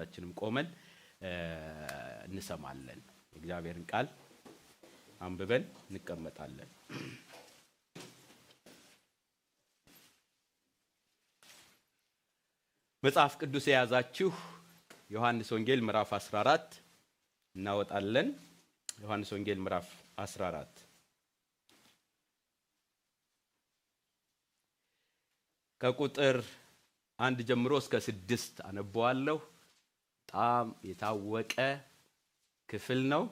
ሁላችንም ቆመን እንሰማለን። እግዚአብሔርን ቃል አንብበን እንቀመጣለን። መጽሐፍ ቅዱስ የያዛችሁ ዮሐንስ ወንጌል ምዕራፍ 14 እናወጣለን። ዮሐንስ ወንጌል ምዕራፍ 14 ከቁጥር 1 ጀምሮ እስከ 6 አነባዋለሁ። በጣም የታወቀ ክፍል ነው።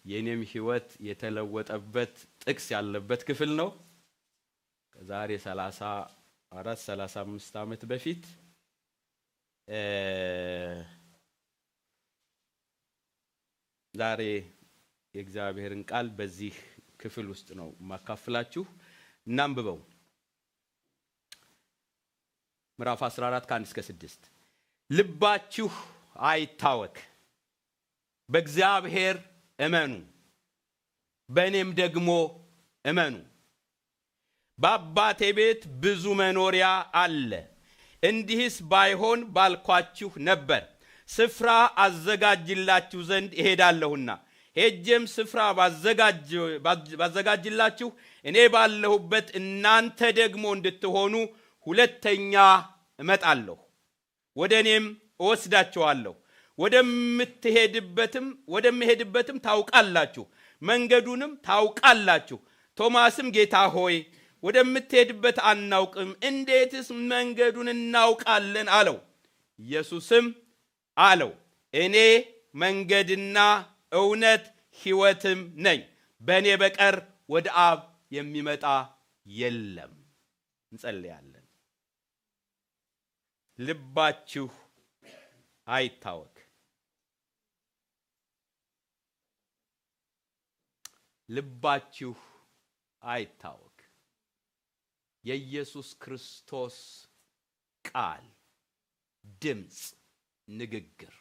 የኔም ህይወት የተለወጠበት ጥቅስ ያለበት ክፍል ነው። ከዛሬ 35 ዓመት በፊት ዛሬ የእግዚአብሔርን ቃል በዚህ ክፍል ውስጥ ነው ማካፈላችሁ። እናንብበው። ምዕራፍ 14 ከ1 እስከ 6 ልባችሁ አይታወክ፣ በእግዚአብሔር እመኑ፣ በእኔም ደግሞ እመኑ። በአባቴ ቤት ብዙ መኖሪያ አለ። እንዲህስ ባይሆን ባልኳችሁ ነበር። ስፍራ አዘጋጅላችሁ ዘንድ እሄዳለሁና ሄጄም ስፍራ ባዘጋጅላችሁ እኔ ባለሁበት እናንተ ደግሞ እንድትሆኑ ሁለተኛ እመጣለሁ፣ ወደ እኔም እወስዳችኋለሁ። ወደምሄድበትም ታውቃላችሁ፣ መንገዱንም ታውቃላችሁ። ቶማስም ጌታ ሆይ ወደምትሄድበት አናውቅም፣ እንዴትስ መንገዱን እናውቃለን አለው። ኢየሱስም አለው እኔ መንገድና እውነት ሕይወትም ነኝ፣ በእኔ በቀር ወደ አብ የሚመጣ የለም። እንጸልያለን። ልባችሁ አይታወክ። ልባችሁ አይታወክ። የኢየሱስ ክርስቶስ ቃል፣ ድምጽ፣ ንግግር።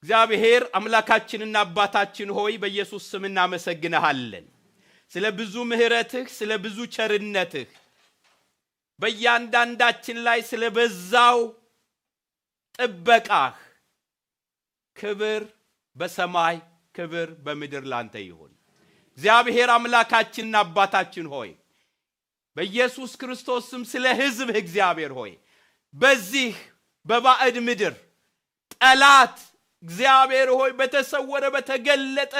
እግዚአብሔር አምላካችንና አባታችን ሆይ በኢየሱስ ስም እናመሰግንሃለን ስለ ብዙ ምህረትህ፣ ስለ ብዙ ቸርነትህ፣ በእያንዳንዳችን ላይ ስለ በዛው ጥበቃህ። ክብር በሰማይ ክብር በምድር ላንተ ይሁን። እግዚአብሔር አምላካችንና አባታችን ሆይ በኢየሱስ ክርስቶስ ስም ስለ ሕዝብህ እግዚአብሔር ሆይ በዚህ በባዕድ ምድር ጠላት እግዚአብሔር ሆይ በተሰወረ በተገለጠ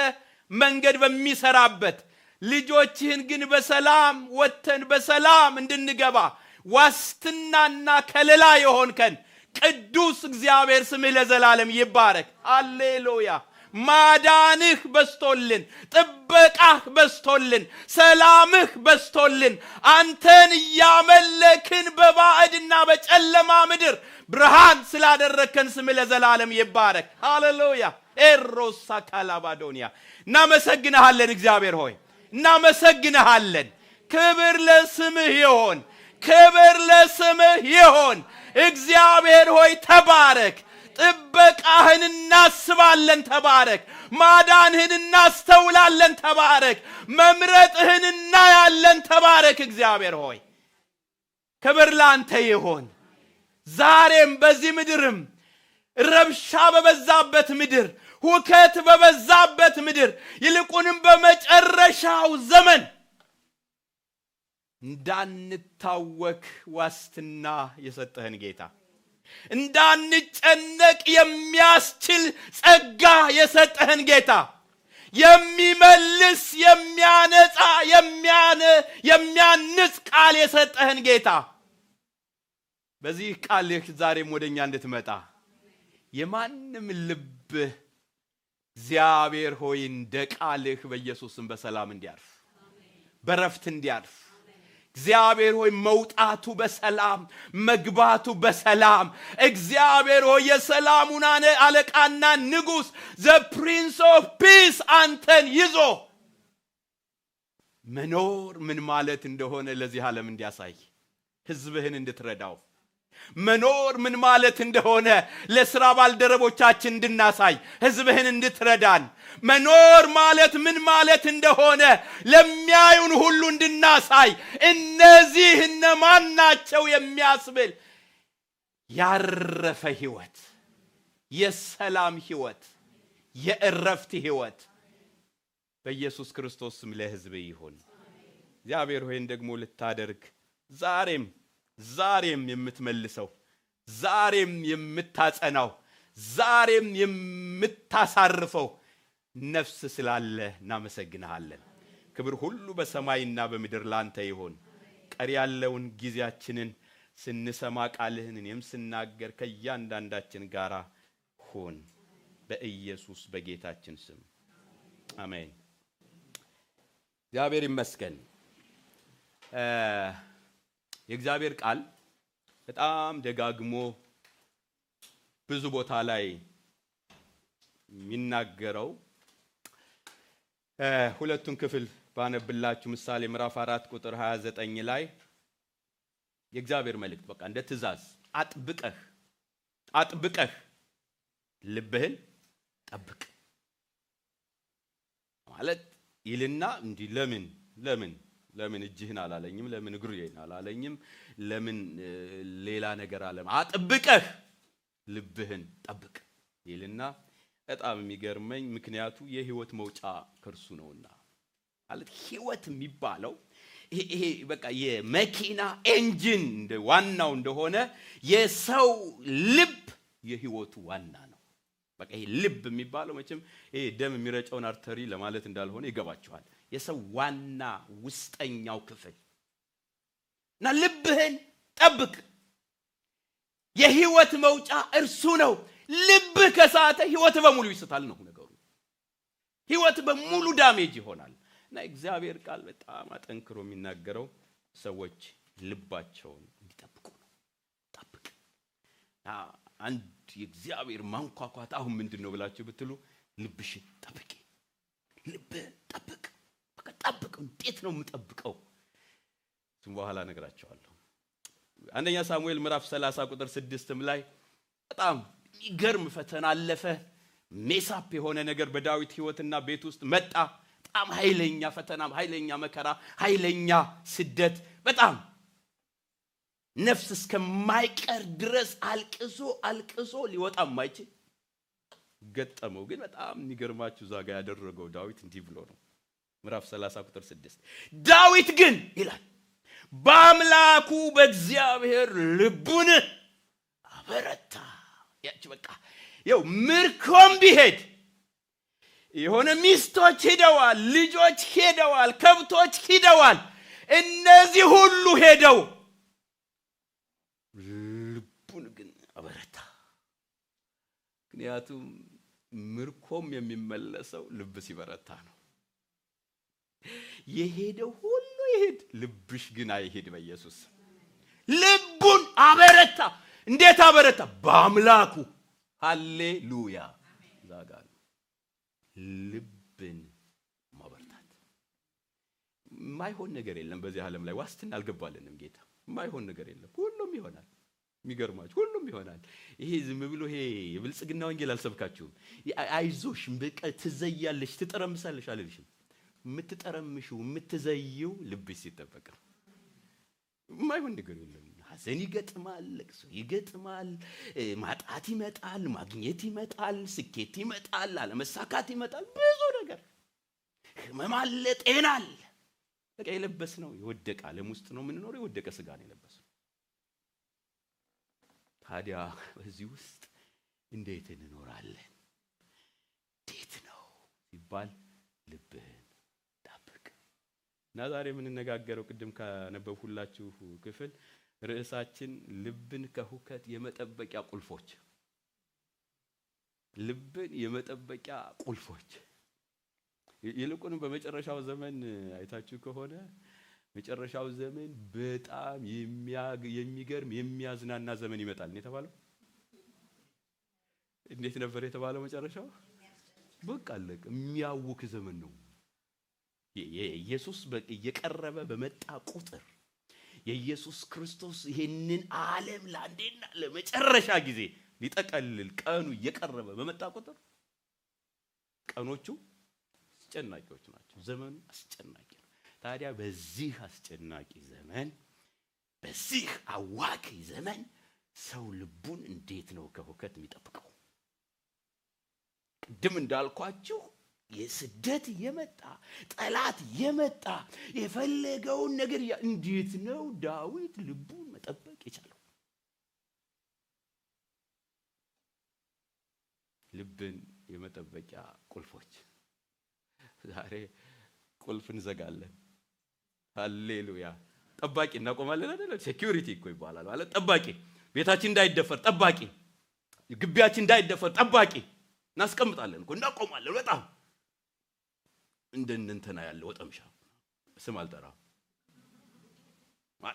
መንገድ በሚሰራበት ልጆችህን ግን በሰላም ወጥተን በሰላም እንድንገባ ዋስትናና ከለላ የሆንከን ቅዱስ እግዚአብሔር ስምህ ለዘላለም ይባረክ። ሃሌሉያ። ማዳንህ በስቶልን፣ ጥበቃህ በስቶልን፣ ሰላምህ በስቶልን፣ አንተን ያመለክን በባዕድና በጨለማ ምድር ብርሃን ስላደረከን ስምህ ለዘላለም ይባረክ። ሃሌሉያ። ኤሮሳ ካላባዶኒያ እናመሰግንሃለን እግዚአብሔር ሆይ እናመሰግንሃለን። ክብር ለስምህ ይሁን፣ ክብር ለስምህ ይሁን። እግዚአብሔር ሆይ ተባረክ። ጥበቃህን እናስባለን፣ ተባረክ። ማዳንህን እናስተውላለን፣ ተባረክ። መምረጥህን እናያለን፣ ተባረክ። እግዚአብሔር ሆይ ክብር ላንተ ይሁን። ዛሬም በዚህ ምድርም ረብሻ በበዛበት ምድር፣ ሁከት በበዛበት ምድር፣ ይልቁንም በመጨረሻው ዘመን እንዳንታወክ ዋስትና የሰጠህን ጌታ፣ እንዳንጨነቅ የሚያስችል ጸጋ የሰጠህን ጌታ፣ የሚመልስ የሚያነጻ የሚያንጽ ቃል የሰጠህን ጌታ፣ በዚህ ቃልህ ዛሬም ወደኛ እንድትመጣ የማንም ልብ እግዚአብሔር ሆይ እንደ ቃልህ በኢየሱስም በሰላም እንዲያርፍ፣ በረፍት እንዲያርፍ እግዚአብሔር ሆይ መውጣቱ በሰላም መግባቱ በሰላም እግዚአብሔር ሆይ የሰላሙን አለቃና ንጉስ the prince of peace አንተን ይዞ መኖር ምን ማለት እንደሆነ ለዚህ ዓለም እንዲያሳይ ህዝብህን እንድትረዳው መኖር ምን ማለት እንደሆነ ለሥራ ባልደረቦቻችን እንድናሳይ ህዝብህን እንድትረዳን መኖር ማለት ምን ማለት እንደሆነ ለሚያዩን ሁሉ እንድናሳይ እነዚህ እነማን ናቸው የሚያስብል ያረፈ ህይወት የሰላም ሕይወት፣ የእረፍት ሕይወት በኢየሱስ ክርስቶስ ስም ለሕዝብ ይሁን። እግዚአብሔር ሆይን ደግሞ ልታደርግ ዛሬም የምትመልሰው፣ ዛሬም የምታጸናው፣ ዛሬም የምታሳርፈው ነፍስ ስላለ እናመሰግንሃለን። ክብር ሁሉ በሰማይና በምድር ላንተ ይሁን። ቀሪ ያለውን ጊዜያችንን ስንሰማ ቃልህን እኔም ስናገር ከእያንዳንዳችን ጋር ሁን፣ በኢየሱስ በጌታችን ስም አሜን። እግዚአብሔር ይመስገን። የእግዚአብሔር ቃል በጣም ደጋግሞ ብዙ ቦታ ላይ የሚናገረው ሁለቱን ክፍል ባነብላችሁ ምሳሌ ምዕራፍ 4 ቁጥር 29 ላይ የእግዚአብሔር መልእክት በቃ እንደ ትእዛዝ አጥብቀህ ልብህን ጠብቅ ማለት ይልና እንዲህ ለምን እጅህን አላለኝም፣ ለምን እግርህን አላለኝም፣ ለምን ሌላ ነገር አለም፣ አጥብቀህ ልብህን ጠብቅ ይልና በጣም የሚገርመኝ ምክንያቱ የህይወት መውጫ ከርሱ ነውና ማለት ህይወት የሚባለው ይሄ በቃ የመኪና ኢንጂን ዋናው እንደሆነ የሰው ልብ የህይወቱ ዋና ነው። በቃ ይሄ ልብ የሚባለው መቼም ይሄ ደም የሚረጨውን አርተሪ ለማለት እንዳልሆነ ይገባችኋል። የሰው ዋና ውስጠኛው ክፍል እና ልብህን ጠብቅ፣ የህይወት መውጫ እርሱ ነው። ልብህ ከሳተ ህይወት በሙሉ ይስታል ነው ነገሩ። ህይወት በሙሉ ዳሜጅ ይሆናል። እና እግዚአብሔር ቃል በጣም አጠንክሮ የሚናገረው ሰዎች ልባቸውን እንዲጠብቁ ነው። ጠብቅ። አንድ የእግዚአብሔር ማንኳኳት አሁን ምንድነው ብላችሁ ብትሉ ልብሽን ጠብቂ፣ ልብህን ጠብቅ። በቃ ጠብቅ። እንዴት ነው የምጠብቀው? እሱም በኋላ እነግራችኋለሁ። አንደኛ ሳሙኤል ምዕራፍ 30 ቁጥር 6 ላይ በጣም የሚገርም ፈተና አለፈ። ሜሳፕ የሆነ ነገር በዳዊት ህይወትና ቤት ውስጥ መጣ። በጣም ኃይለኛ ፈተና፣ ኃይለኛ መከራ፣ ኃይለኛ ስደት፣ በጣም ነፍስ እስከማይቀር ድረስ አልቅሶ ሊወጣ ማይችል ገጠመው። ግን በጣም የሚገርማችሁ ዛጋ ያደረገው ዳዊት እንዲህ ብሎ ነው። ምዕራፍ 30 ቁጥር 6 ዳዊት ግን ይላል በአምላኩ በእግዚአብሔር ልቡን አበረታ። ያቺ በቃ ይኸው ምርኮም ቢሄድ የሆነ ሚስቶች ሄደዋል፣ ልጆች ሄደዋል፣ ከብቶች ሄደዋል፣ እነዚህ ሁሉ ሄደው ልቡን ግን አበረታ። ምክንያቱም ምርኮም የሚመለሰው ልብ ሲበረታ ነው። የሄደው ሁሉ ይሄድ፣ ልብሽ ግን አይሄድ። በኢየሱስ ልቡን አበረታ። እንዴት አበረታ? በአምላኩ። ሃሌሉያ። ዛጋል ልብን ማበርታት። ማይሆን ነገር የለም በዚህ ዓለም ላይ። ዋስትና አልገባልንም ጌታ። ማይሆን ነገር የለም፣ ሁሉም ይሆናል። የሚገርማችሁ ሁሉም ይሆናል። ይሄ ዝም ብሎ ይሄ የብልጽግና ወንጌል አልሰብካችሁም። አይዞሽ በቃ ትዘያለሽ፣ ትጠረምሳለሽ አልልሽም። የምትጠረምሽው የምትዘይው ልብሽ ሲጠበቅ ነው። ማይሆን ነገር የለም። ሐዘን ይገጥማል፣ ለቅሶ ይገጥማል፣ ማጣት ይመጣል፣ ማግኘት ይመጣል፣ ስኬት ይመጣል፣ አለመሳካት ይመጣል፣ ብዙ ነገር፣ ህመም አለ፣ ጤና አለ። በቃ የለበስነው የወደቀ ዓለም ውስጥ ነው የምንኖረው። የወደቀ ስጋ ነው የለበስነው። ታዲያ በዚህ ውስጥ እንዴት እንኖራለን? እንዴት ነው ሲባል ልብህን ጠብቅ። እና ዛሬ የምንነጋገረው ቅድም ካነበብኩላችሁ ክፍል ርዕሳችን ልብን ከሁከት የመጠበቂያ ቁልፎች። ልብን የመጠበቂያ ቁልፎች። ይልቁንም በመጨረሻው ዘመን አይታችሁ ከሆነ መጨረሻው ዘመን በጣም የሚገርም የሚያዝናና ዘመን ይመጣል ነው የተባለው። እንዴት ነበር የተባለው? መጨረሻው በቃ አለቀ። የሚያውክ ዘመን ነው። ኢየሱስ እየቀረበ በመጣ ቁጥር የኢየሱስ ክርስቶስ ይሄንን ዓለም ለአንዴና ለመጨረሻ ጊዜ ሊጠቀልል ቀኑ እየቀረበ በመጣ ቁጥር ቀኖቹ አስጨናቂዎች ናቸው። ዘመኑ አስጨናቂ ነው። ታዲያ በዚህ አስጨናቂ ዘመን፣ በዚህ አዋኪ ዘመን ሰው ልቡን እንዴት ነው ከሁከት የሚጠብቀው? ቅድም እንዳልኳችሁ የስደት የመጣ ጠላት የመጣ የፈለገውን ነገር እንዴት ነው ዳዊት ልቡን መጠበቅ የቻለው? ልብን የመጠበቂያ ቁልፎች ዛሬ ቁልፍ እንዘጋለን። ሃሌሉያ። ጠባቂ እናቆማለን አይደል? ሴኩሪቲ እኮ ይባላል ማለት ጠባቂ፣ ቤታችን እንዳይደፈር ጠባቂ፣ ግቢያችን እንዳይደፈር ጠባቂ እናስቀምጣለን እኮ እናቆማለን። በጣም እንደነንተና ያለው ወጠምሻ ስም አልጠራም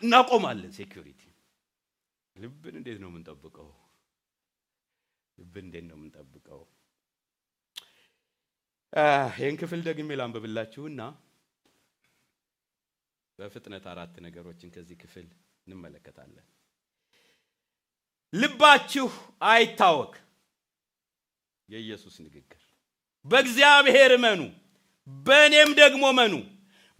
እናቆማለን ሴኩሪቲ። ልብን እንዴት ነው የምንጠብቀው? ልብን እንዴት ነው የምንጠብቀው? ይህን ክፍል ደግሜ ላንብብላችሁና በፍጥነት 4 ነገሮችን ከዚህ ክፍል እንመለከታለን። ልባችሁ አይታወክ፣ የኢየሱስ ንግግር። በእግዚአብሔር እመኑ፣ በእኔም ደግሞ እመኑ።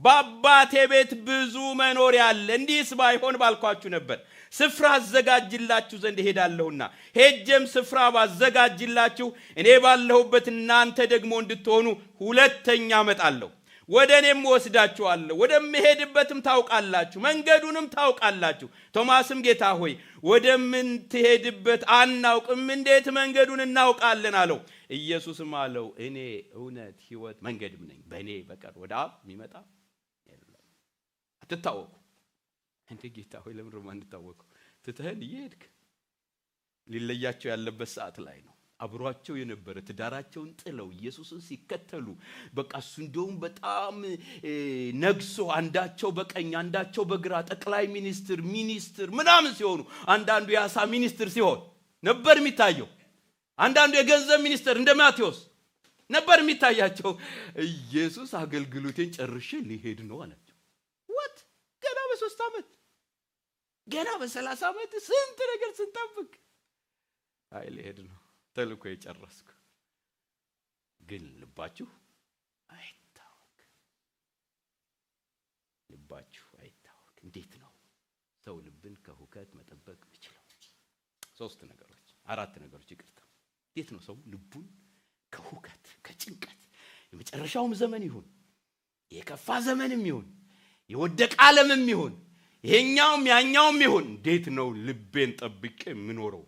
በአባቴ ቤት ብዙ መኖሪያ አለ። እንዲህስ ባይሆን ባልኳችሁ ነበር። ስፍራ አዘጋጅላችሁ ዘንድ እሄዳለሁና፣ ሄጄም ስፍራ ባዘጋጅላችሁ እኔ ባለሁበት እናንተ ደግሞ እንድትሆኑ ሁለተኛ እመጣለሁ። ወደ እኔም ወስዳችኋለሁ፣ ወደምሄድበትም ታውቃላችሁ፣ መንገዱንም ታውቃላችሁ። ቶማስም ጌታ ሆይ ወደምንትሄድበት አናውቅም፣ እንዴት መንገዱን እናውቃለን አለው። ኢየሱስም አለው እኔ እውነት ሕይወት መንገድም ነኝ፣ በእኔ በቀር ወደ አብ የሚመጣ የለም። አትታወቁ። እንዴ ጌታ ሆይ ለምን ነው የማንታወቀው? ትተህን እየሄድክ ሊለያቸው ያለበት ሰዓት ላይ ነው። አብሯቸው የነበረ ትዳራቸውን ጥለው ኢየሱስን ሲከተሉ በቃ እሱ እንደውም በጣም ነግሶ አንዳቸው በቀኝ አንዳቸው በግራ ጠቅላይ ሚኒስትር ምናምን ሲሆኑ፣ አንዳንዱ የአሳ ሚኒስትር ሲሆን ነበር የሚታየው። አንዳንዱ የገንዘብ ሚኒስትር እንደ ማቴዎስ ነበር የሚታያቸው። ኢየሱስ አገልግሎቴን ጨርሼ ሊሄድ ነው አላቸው። ወት ገና በ3 ዓመት ገና በ30 ዓመት ስንት ነገር ስንጠብቅ አይ ሊሄድ ነው ተልኮ የጨረስኩ። ግን ልባችሁ አይታወክ፣ ልባችሁ አይታወክ። እንዴት ነው ሰው ልብን ከሁከት መጠበቅ የሚችለው? 4 ነገሮች ይቅርታ። እንዴት ነው ሰው ልቡን ከሁከት ከጭንቀት፣ የመጨረሻውም ዘመን ይሁን የከፋ ዘመንም ይሁን የወደቀ ዓለምም ይሁን ይሄኛውም ያኛውም ይሁን እንዴት ነው ልቤን ጠብቄ የምኖረው?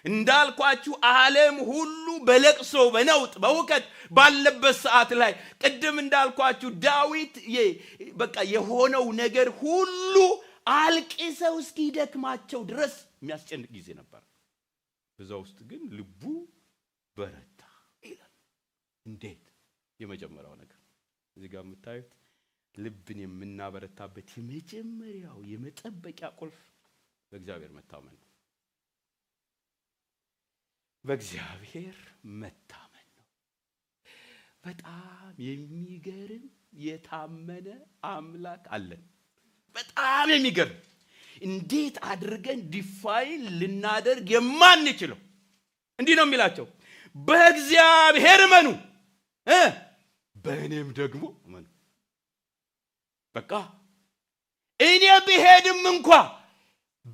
እንዳልኳችሁ ዓለም ሁሉ በለቅሶ በነውጥ በሁከት ባለበት ሰዓት ላይ ቅድም እንዳልኳችሁ ዳዊት በቃ የሆነው ነገር ሁሉ አልቅሰው እስኪደክማቸው ድረስ የሚያስጨንቅ ጊዜ ነበር። በዛ ውስጥ ግን ልቡ በረታ ይላል። እንዴት? የመጀመሪያው ነገር እዚህ ጋር የምታዩት ልብን የምናበረታበት የመጀመሪያው የመጠበቂያ ቁልፍ በእግዚአብሔር መታመን ነው። በእግዚአብሔር መታመን ነው። በጣም የሚገርም የታመነ አምላክ አለን። በጣም የሚገርም እንዴት አድርገን ዲፋይን ልናደርግ የማንችለው። እንዲህ ነው የሚላቸው፣ በእግዚአብሔር እመኑ፣ በእኔም ደግሞ እመኑ። በቃ እኔ ብሄድም እንኳ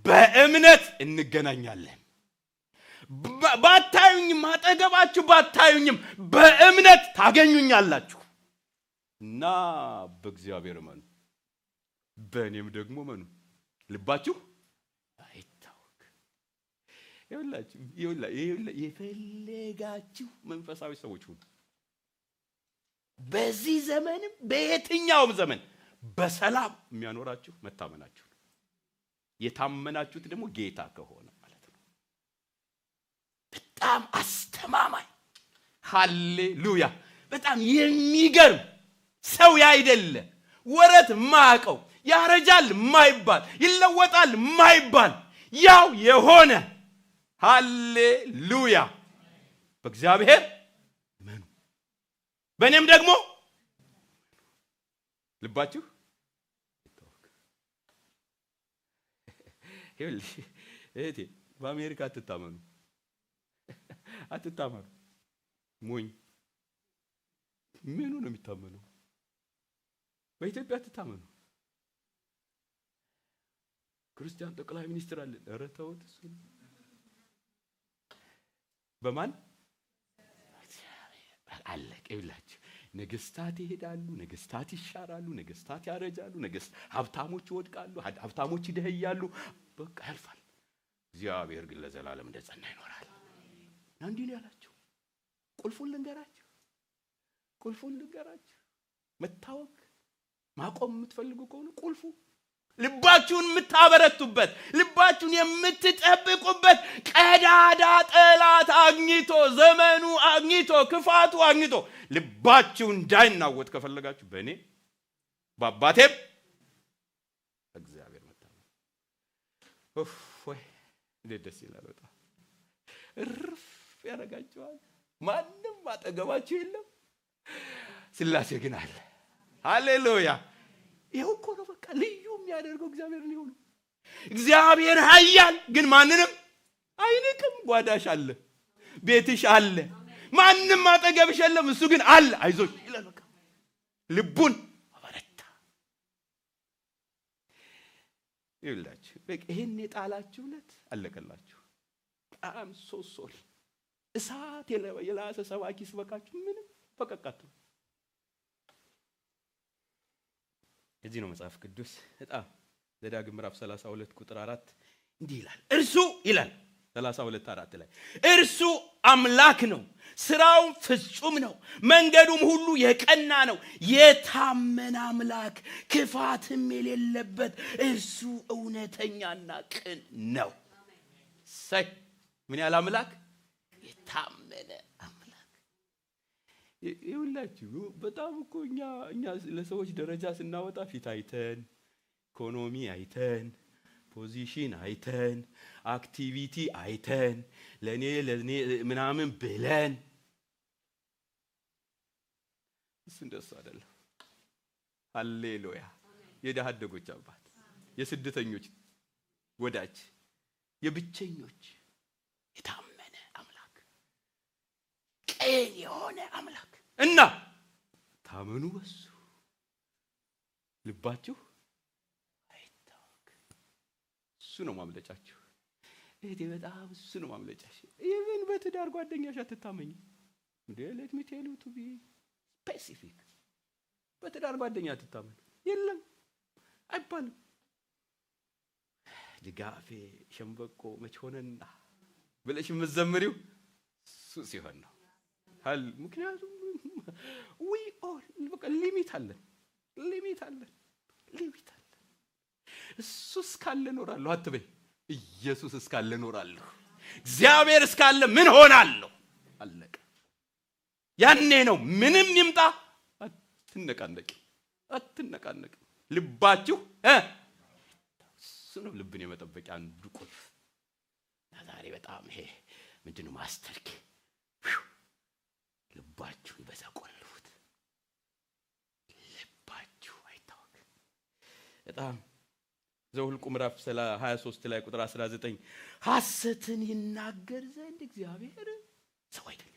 በእምነት እንገናኛለን። ባታዩኝም አጠገባችሁ ባታዩኝም በእምነት ታገኙኛላችሁ እና በእግዚአብሔር እመኑ፣ በእኔም ደግሞ እመኑ። ልባችሁ አይታወክ። የፈለጋችሁ መንፈሳዊ ሰዎች ሁኑ፣ በዚህ ዘመንም በየትኛውም ዘመን በሰላም የሚያኖራችሁ መታመናችሁ ነው። የታመናችሁት ደግሞ ጌታ ከሆነ ማለት ነው። በጣም አስተማማኝ ሃሌሉያ። በጣም የሚገርም ሰው ያይደለ ወረት ማቀው ያረጃል ማይባል ይለወጣል ማይባል ያው የሆነ ሃሌሉያ። በእግዚአብሔር እመኑ፣ በእኔም ደግሞ ልባችሁ ይታወክ። እህቴ በአሜሪካ አትታመኑ። ሞኝ ምኑ ነው የሚታመነው? በኢትዮጵያ አትታመኑ። ክርስቲያን ጠቅላይ ሚኒስትር አለ። ኧረ ተውት እሱ። በማን ይላችሁ ነገስታት ይሄዳሉ፣ ነገስታት ይሻራሉ፣ ነገስታት ያረጃሉ፣ ሀብታሞች ይወድቃሉ፣ ሀብታሞች ይደህያሉ፣ በቃ ያልፋል። እግዚአብሔር ግን ለዘላለም እንደጸና ይኖራል። እንዲህ ነው ያላችሁ። ቁልፉን ልንገራችሁ። መታወቅ ማቆም የምትፈልጉ ከሆነ ቁልፉ ልባችሁን የምታበረቱበት፣ ልባችሁን የምትጠብቁበት ቀዳዳ ጠላት አግኝቶ ዘመኑ አግኝቶ ክፋቱ አግኝቶ ልባችሁ እንዳይናወጥ ከፈለጋችሁ በእኔ በአባቴም እግዚአብሔር መታመን። ወይ ደስ ይላል። በጣም እርፍ ያረጋችኋል። ማንም አጠገባችሁ የለም፣ ስላሴ ግን አለ። ሃሌሉያ! ይሄው እኮ ነው በቃ ልዩ የሚያደርገው እግዚአብሔር ነው። እግዚአብሔር ኃያል ግን ማንንም አይንቅም። ጓዳሽ አለ፣ ቤትሽ አለ፣ ማንም አጠገብሽ የለም፣ እሱ ግን አለ። አይዞሽ ይላል። በቃ ልቡን አበረታ። ይላችሁ በቃ ይሄን የጣላችሁለት አለቀላችሁ። በጣም ሶሪ እሳት የላሰ ሰባኪ ስበካችሁ ምንም ፈቀቃቱ። እዚህ ነው መጽሐፍ ቅዱስ በጣም ዘዳግም ምዕራፍ 32 ቁጥር 4 እንዲህ ይላል። እርሱ ይላል 32:4 ላይ እርሱ አምላክ ነው፣ ስራው ፍጹም ነው፣ መንገዱም ሁሉ የቀና ነው፣ የታመነ አምላክ ክፋትም የሌለበት እርሱ እውነተኛና ቅን ነው። ሳይ ምን ያለ አምላክ? የታመነ አምላክ። ይኸውላችሁ በጣም እኮ እኛ ለሰዎች ደረጃ ስናወጣ ፊት አይተን፣ ኢኮኖሚ አይተን፣ ፖዚሽን አይተን፣ አክቲቪቲ አይተን፣ ለኔ ምናምን ብለን እሱ እንደሱ አይደለም። ሃሌሉያ! የደሃ አደጎች አባት፣ የስደተኞች ወዳጅ፣ የብቸኞች የታመነ አምላክ፣ ቅን የሆነ አምላክ እና ታመኑ በሱ ልባችሁ አይታወክ። እሱ ነው ማምለጫችሁ። እህቴ በጣም እሱ ነው ማምለጫሽ። ኢቭን በትዳር ጓደኛሽ አትታመኝ እንዴ? let me tell you to be specific። በትዳር ጓደኛ አትታመኝ የለም አይባልም። ድጋፌ ሸምበቆ መች ሆነና ብለሽ የምትዘምሪው እሱ ሲሆን ነው። ምክንያቱም we all በቃ ሊሚት አለን። እሱ እስካለ እኖራለሁ አትበይ። ኢየሱስ እስካለ እኖራለሁ፣ እግዚአብሔር እስካለ ምን ሆናለሁ? አለቀ። ያኔ ነው ምንም ይምጣ አትነቃነቅ። ልባችሁ እሱ ነው ልብን የመጠበቂያ አንዱ ቁልፍ። ዛሬ በጣም ይሄ ምንድነው ማስተርኪ ልባችሁ ይበዛ ቆልፉት። ልባችሁ አይታወክ። በጣም ዘኍልቍ ምዕራፍ 23 ላይ ቁጥር 19 ሐሰትን ይናገር ዘንድ እግዚአብሔር ሰው አይደለም፣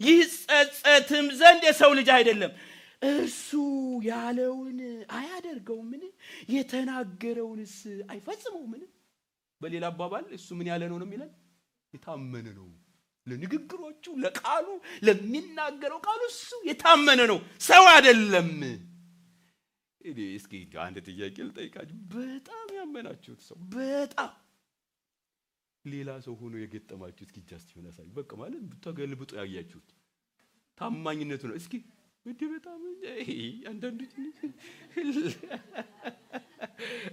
ይጸጸትም ዘንድ የሰው ልጅ አይደለም። እርሱ ያለውን አያደርገውምን? የተናገረውንስ አይፈጽመውምን? በሌላ አባባል እሱ ምን ያለ ነው የሚለን? የታመነ ነው። ለንግግሮቹ፣ ለቃሉ፣ ለሚናገረው ቃሉ እሱ የታመነ ነው፣ ሰው አይደለም። እስኪ አንድ ጥያቄ ልጠይቃችሁ። በጣም ያመናችሁት ሰው በጣም ሌላ ሰው ሆኖ የገጠማችሁት ጃስት ይሆን ያሳዩ። በቃ ማለት ተገልብጦ ያያችሁት ታማኝነቱ ነው። እስኪ እንዴ በጣም አንዳንዶች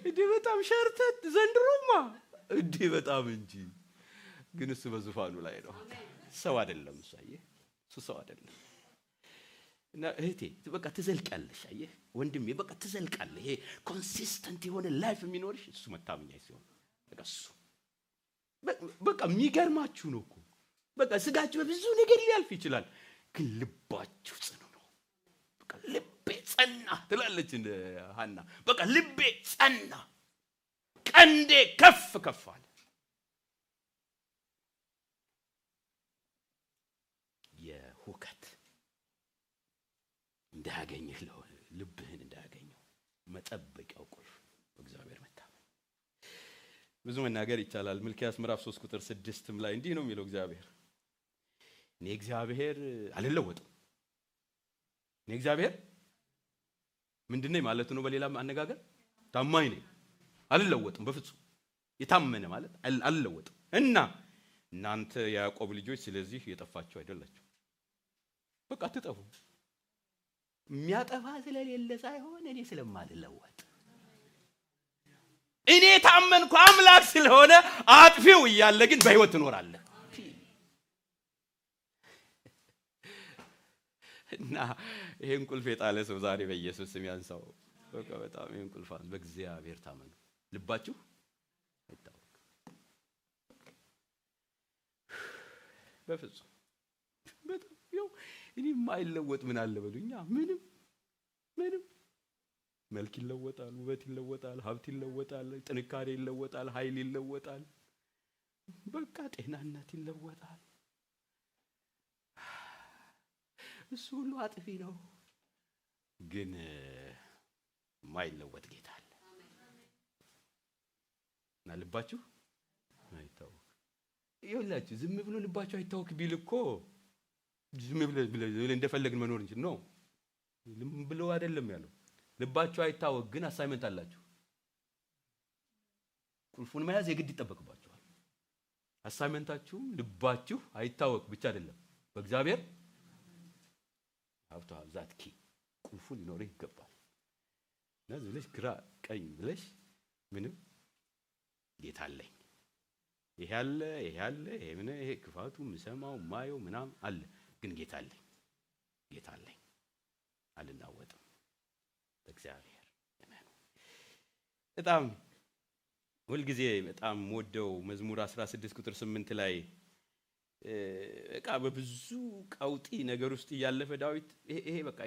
እንዴ በጣም ሸርተት ዘንድሮማ እንዴ በጣም እንጂ ግን እሱ በዙፋኑ ላይ ነው። ሰው አይደለም እሱ። አየህ እሱ ሰው አይደለም። እና እህቴ በቃ ትዘልቃለሽ። አየህ ወንድሜ በቃ ትዘልቃለህ። ይሄ ኮንሲስተንት የሆነ ላይፍ የሚኖርሽ እሱ መታመኛ ሲሆን በቃ እሱ በቃ የሚገርማችሁ ነው እኮ በቃ ስጋችሁ በብዙ ነገር ሊያልፍ ይችላል፣ ግን ልባችሁ ጽኑ ነው። በቃ ልቤ ጸና ትላለች ሐና። በቃ ልቤ ጸና፣ ቀንዴ ከፍ ከፍ አለ። የሁከት እንዳያገኝህ ልብህን እንዳያገኘው መጠበቂያው ቁልፍ በእግዚአብሔር መታመን። ብዙ መናገር ይቻላል። ሚልክያስ ምዕራፍ 3 ቁጥር 6 ላይ እንዲህ ነው የሚለው እግዚአብሔር እኔ እግዚአብሔር አልለወጥም። እኔ እግዚአብሔር ምንድነኝ ማለት ነው? በሌላ አነጋገር ታማኝ ነኝ፣ አልለወጥም በፍጹም። የታመነ ማለት አልለወጥም። እና እናንተ የያዕቆብ ልጆች ስለዚህ የጠፋችሁ አይደላችሁ። በቃ አትጠፉ። የሚያጠፋ ስለሌለ ሳይሆን እኔ ስለማልለወጥ፣ እኔ ታመንኩ አምላክ ስለሆነ አጥፊው እያለ ግን በህይወት ትኖራለህ። እና ይሄን ቁልፍ የጣለ ሰው ዛሬ በኢየሱስ ስም ያንሳው። በቃ በጣም ይሄን ቁልፍ በእግዚአብሔር ታመኑ። ልባችሁ አይታወቅ በፍጹም። በጣም ይኸው እኔ የማይለወጥ ምን አለ በሉኛ። ምንም መልክ ይለወጣል፣ ውበት ይለወጣል፣ ሀብት ይለወጣል፣ ጥንካሬ ይለወጣል፣ ኃይል ይለወጣል፣ በቃ ጤናነት ይለወጣል። እሱ ሁሉ አጥፊ ነው፣ ግን የማይለወጥ ጌታ አለ። እና ልባችሁ አይታወቅ። ይኸውላችሁ ዝም ብሎ ልባችሁ አይታወቅ ቢል እኮ ዝም ብሎ እንደፈለግን መኖር እንጂ ነው ብሎ አይደለም ያለው። ልባችሁ አይታወቅ ግን አሳይመንት አላችሁ። ቁልፉን መያዝ የግድ ይጠበቅባችኋል። አሳይመንታችሁም ልባችሁ አይታወቅ ብቻ አይደለም፣ በእግዚአብሔር ሀብቷ ዛት ኪ ቁልፉ ሊኖርህ ይገባል። ስለዚህ ብለሽ ግራ ቀኝ ብለሽ ምንም ጌታ አለኝ፣ ይሄ አለ ይሄ ክፋቱ ምሰማው ማየው ምናም አለ፣ ግን ጌታ አለኝ አልናወጥም። በእግዚአብሔር እመኑ። በጣም ሁልጊዜ በጣም ወደው መዝሙር 16 ቁጥር 8 ላይ በቃ በብዙ ቀውጢ ነገር ውስጥ ያለፈ ዳዊት ይሄ በቃ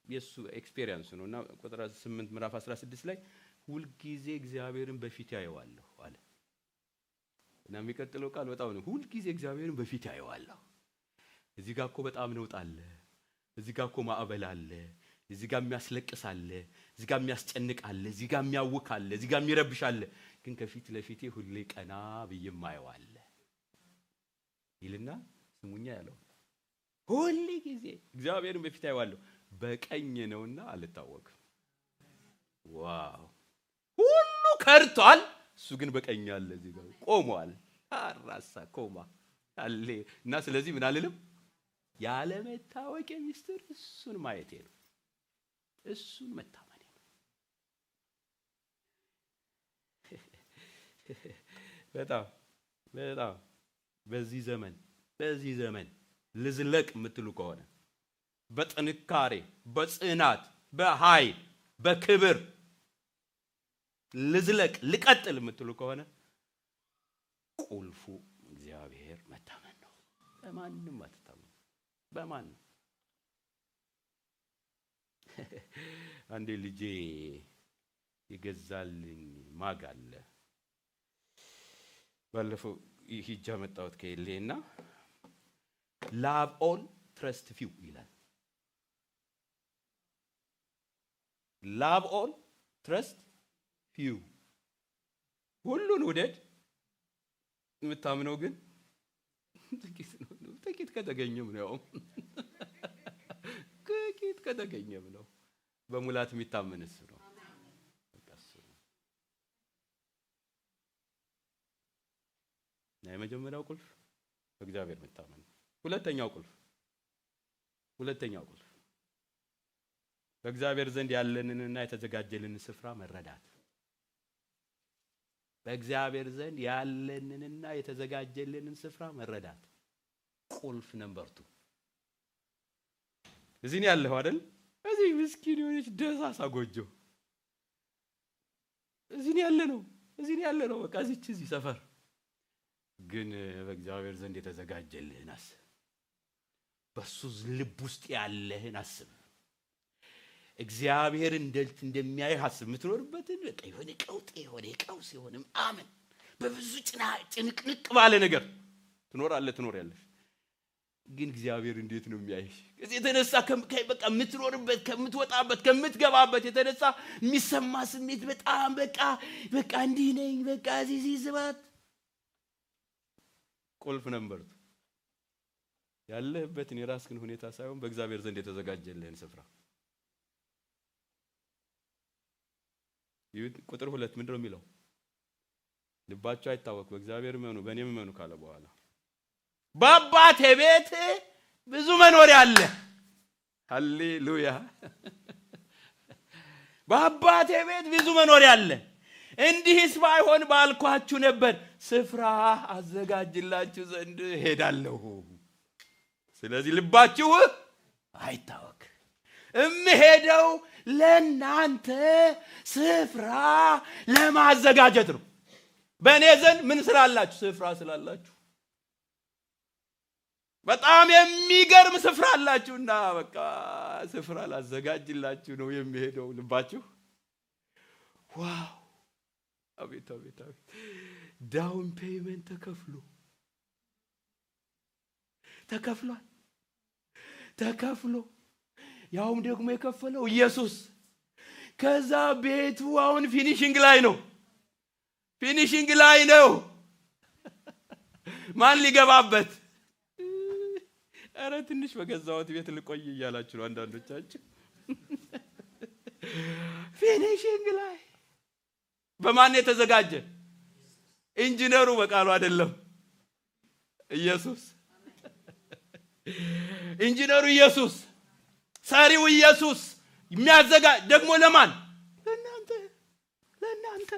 የሱ ኤክስፒሪየንስ ነውና ቁጥር 8 ምዕራፍ 16 ላይ ሁልጊዜ እግዚአብሔርን በፊት ያየዋለሁ አለ። እና የሚቀጥለው ቃል በጣም ነው። ሁልጊዜ እግዚአብሔርን በፊት ያየዋለሁ። እዚህ ጋር እኮ በጣም ነውጥ አለ፣ እዚህ ጋር እኮ ማዕበል አለ፣ እዚህ ጋር የሚያስለቅስ አለ፣ እዚህ ጋር የሚያስጨንቅ አለ፣ እዚህ ጋር የሚያውክ አለ፣ እዚህ ጋር የሚረብሽ አለ፣ ግን ከፊት ለፊቴ ሁሌ ቀና ብዬም አየዋለሁ ይልና ስሙኛ ያለው ሁሉ ጊዜ እግዚአብሔርን በፊት ያየዋለሁ። በቀኝ ነውና አልታወቅም። ዋው! ሁሉ ከርቷል፣ እሱ ግን በቀኝ አለ፣ እዚህ ጋር ቆሟል። አራሳ ኮማ አለ። እና ስለዚህ ምን አልልም፣ ያለ መታወቅ ሚስጥር እሱን ማየቴ ነው፣ እሱን መታመኔ ነው። በጣም በዚህ ዘመን ልዝለቅ የምትሉ ከሆነ በጥንካሬ በጽናት በኃይል በክብር ልቀጥል የምትሉ ከሆነ ቁልፉ እግዚአብሔር መታመን ነው። በማንም አትታመኑ፣ በማንም። አንዴ ልጄ ይገዛልኝ ማግ አለ። ባለፈው ሂጃ መጣሁት ከሌና ላቭ ኦል ትረስት ፊው ይላል። ላቭ ኦል ትረስት ፊው፣ ሁሉን ውደድ፣ የምታምነው ግን ጥቂት ከተገኘም ነው። ጥቂት ከተገኘም ነው። በሙላት የሚታመን እሱ ነው። የመጀመሪያው ቁልፍ በእግዚአብሔር መታመን። ሁለተኛው ቁልፍ በእግዚአብሔር ዘንድ ያለንንና የተዘጋጀልንን ስፍራ መረዳት። በእግዚአብሔር ዘንድ ያለንንና የተዘጋጀልንን ስፍራ መረዳት ቁልፍ ነምበር 2። እዚህ ነው ያለው አይደል? እዚህ ምስኪን የሆነች ደሳሳ ጎጆ እዚህ ነው ያለ ነው። በቃ እዚህ ሰፈር ግን በእግዚአብሔር ዘንድ የተዘጋጀልህን አስብ። በሱ ልብ ውስጥ ያለህን አስብ። እግዚአብሔር እንደሚያይህ አስብ። የምትኖርበትን በቃ የሆነ ቀውስ የሆነ አመን በብዙ ጭንቅንቅ ባለ ነገር ትኖሪያለሽ። ግን እግዚአብሔር እንዴት ነው የሚያይሽ? ከዚህ የተነሳ በቃ የምትኖርበት ከምትወጣበት ከምትገባበት የተነሳ የሚሰማ ስሜት በጣም በቃ እንዲህ ነኝ በቃ እዚህ ዝባት ቁልፍ ነምበር ያለህበትን የራስህን ሁኔታ ሳይሆን በእግዚአብሔር ዘንድ የተዘጋጀልህን ስፍራ። ቁጥር 2 ምንድነው የሚለው? ልባችሁ አይታወክ፣ በእግዚአብሔር እመኑ በእኔም እመኑ ካለ በኋላ በአባቴ ቤት ብዙ መኖሪያ አለ። ሃሌሉያ! በአባቴ ቤት ብዙ መኖሪያ አለ። እንዲህስ ባይሆን ባልኳችሁ ነበር፣ ስፍራ አዘጋጅላችሁ ዘንድ ሄዳለሁ። ስለዚህ ልባችሁ አይታወክ፣ እምሄደው ለናንተ ስፍራ ለማዘጋጀት ነው። በእኔ ዘንድ ምን ስላላችሁ? ስፍራ ስላላችሁ። በጣም የሚገርም ስፍራ አላችሁና በቃ ስፍራ ላዘጋጅላችሁ ነው የሚሄደው። ልባችሁ ዋው! አቤት አቤት አቤት! ዳውን ፔይመንት ተከፍሎ ያውም ደግሞ የከፈለው ኢየሱስ። ከዛ ቤቱ አሁን ፊኒሺንግ ላይ ነው። ማን ሊገባበት? ኧረ ትንሽ በገዛሁት ቤት ልቆይ እያላችሁ ነው አንዳንዶቻችሁ። ፊኒሺንግ ላይ በማን የተዘጋጀ? ኢንጂነሩ በቃሉ አይደለም፣ ኢየሱስ። ኢንጂነሩ ኢየሱስ፣ ሰሪው ኢየሱስ። የሚያዘጋጅ ደግሞ ለማን? ለእናንተ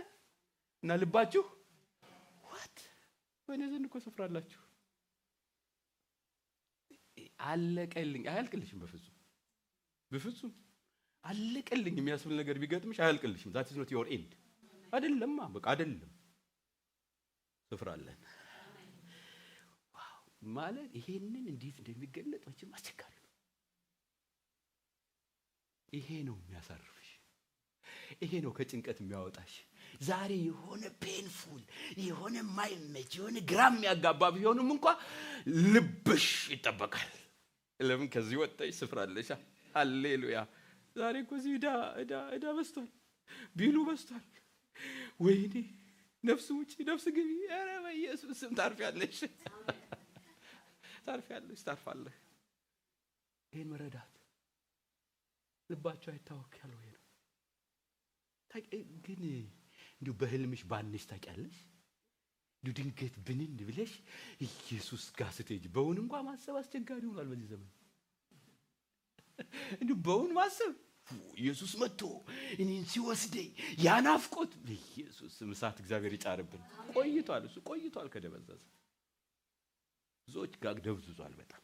እና ልባችሁ ዋት ወይኔ ዘንድ እኮ ስፍራ አላችሁ። አለቀልኝ አያልቅልሽም። በፍጹም አለቀልኝ የሚያስብል ነገር ቢገጥምሽ አያልቅልሽም። that is not your end። አይደለም በቃ አይደለም። ስፍራ አለን። ዋው! ማለት ይሄንን እንዴት እንደሚገለጥ ወጭም አስቸጋሪ ነው። ይሄ ነው የሚያሳርፍሽ። ይሄ ነው ከጭንቀት የሚያወጣሽ። ዛሬ የሆነ ፔንፉል የሆነ ማይመች የሆነ ግራም ያጋባ ቢሆንም እንኳን ልብሽ ይጠበቃል። ለምን? ከዚህ ወጣሽ ስፍራ አለሽ። ሃሌሉያ! ዛሬ እኮ እዚህ እዳ በስቷል፣ ቢሉ በስቷል። ወይኔ ነፍስ ውጪ ነፍስ ግቢ። ኧረ በኢየሱስ ስም ታርፊያለሽ፣ ታርፋለህ። ይሄን መረዳት ልባቸው አይታወክ ያለው ይሄ ነው። ግን እንዲሁ በህልምሽ ባንሽ ታውቂያለሽ? እንዲሁ ድንገት ብንን ብለሽ ኢየሱስ ጋር ስትሄጂ በውን እንኳን ማሰብ አስቸጋሪ ሆኗል በዚህ ዘመን። እንዲሁ በውን ማሰብ ኢየሱስ መጥቶ እኔን ሲወስደኝ ያናፍቆት ኢየሱስ ምሳት እግዚአብሔር ይጫርብን። ቆይቷል ከደበዘዘ ብዙዎች ጋር ደብዝዟል በጣም።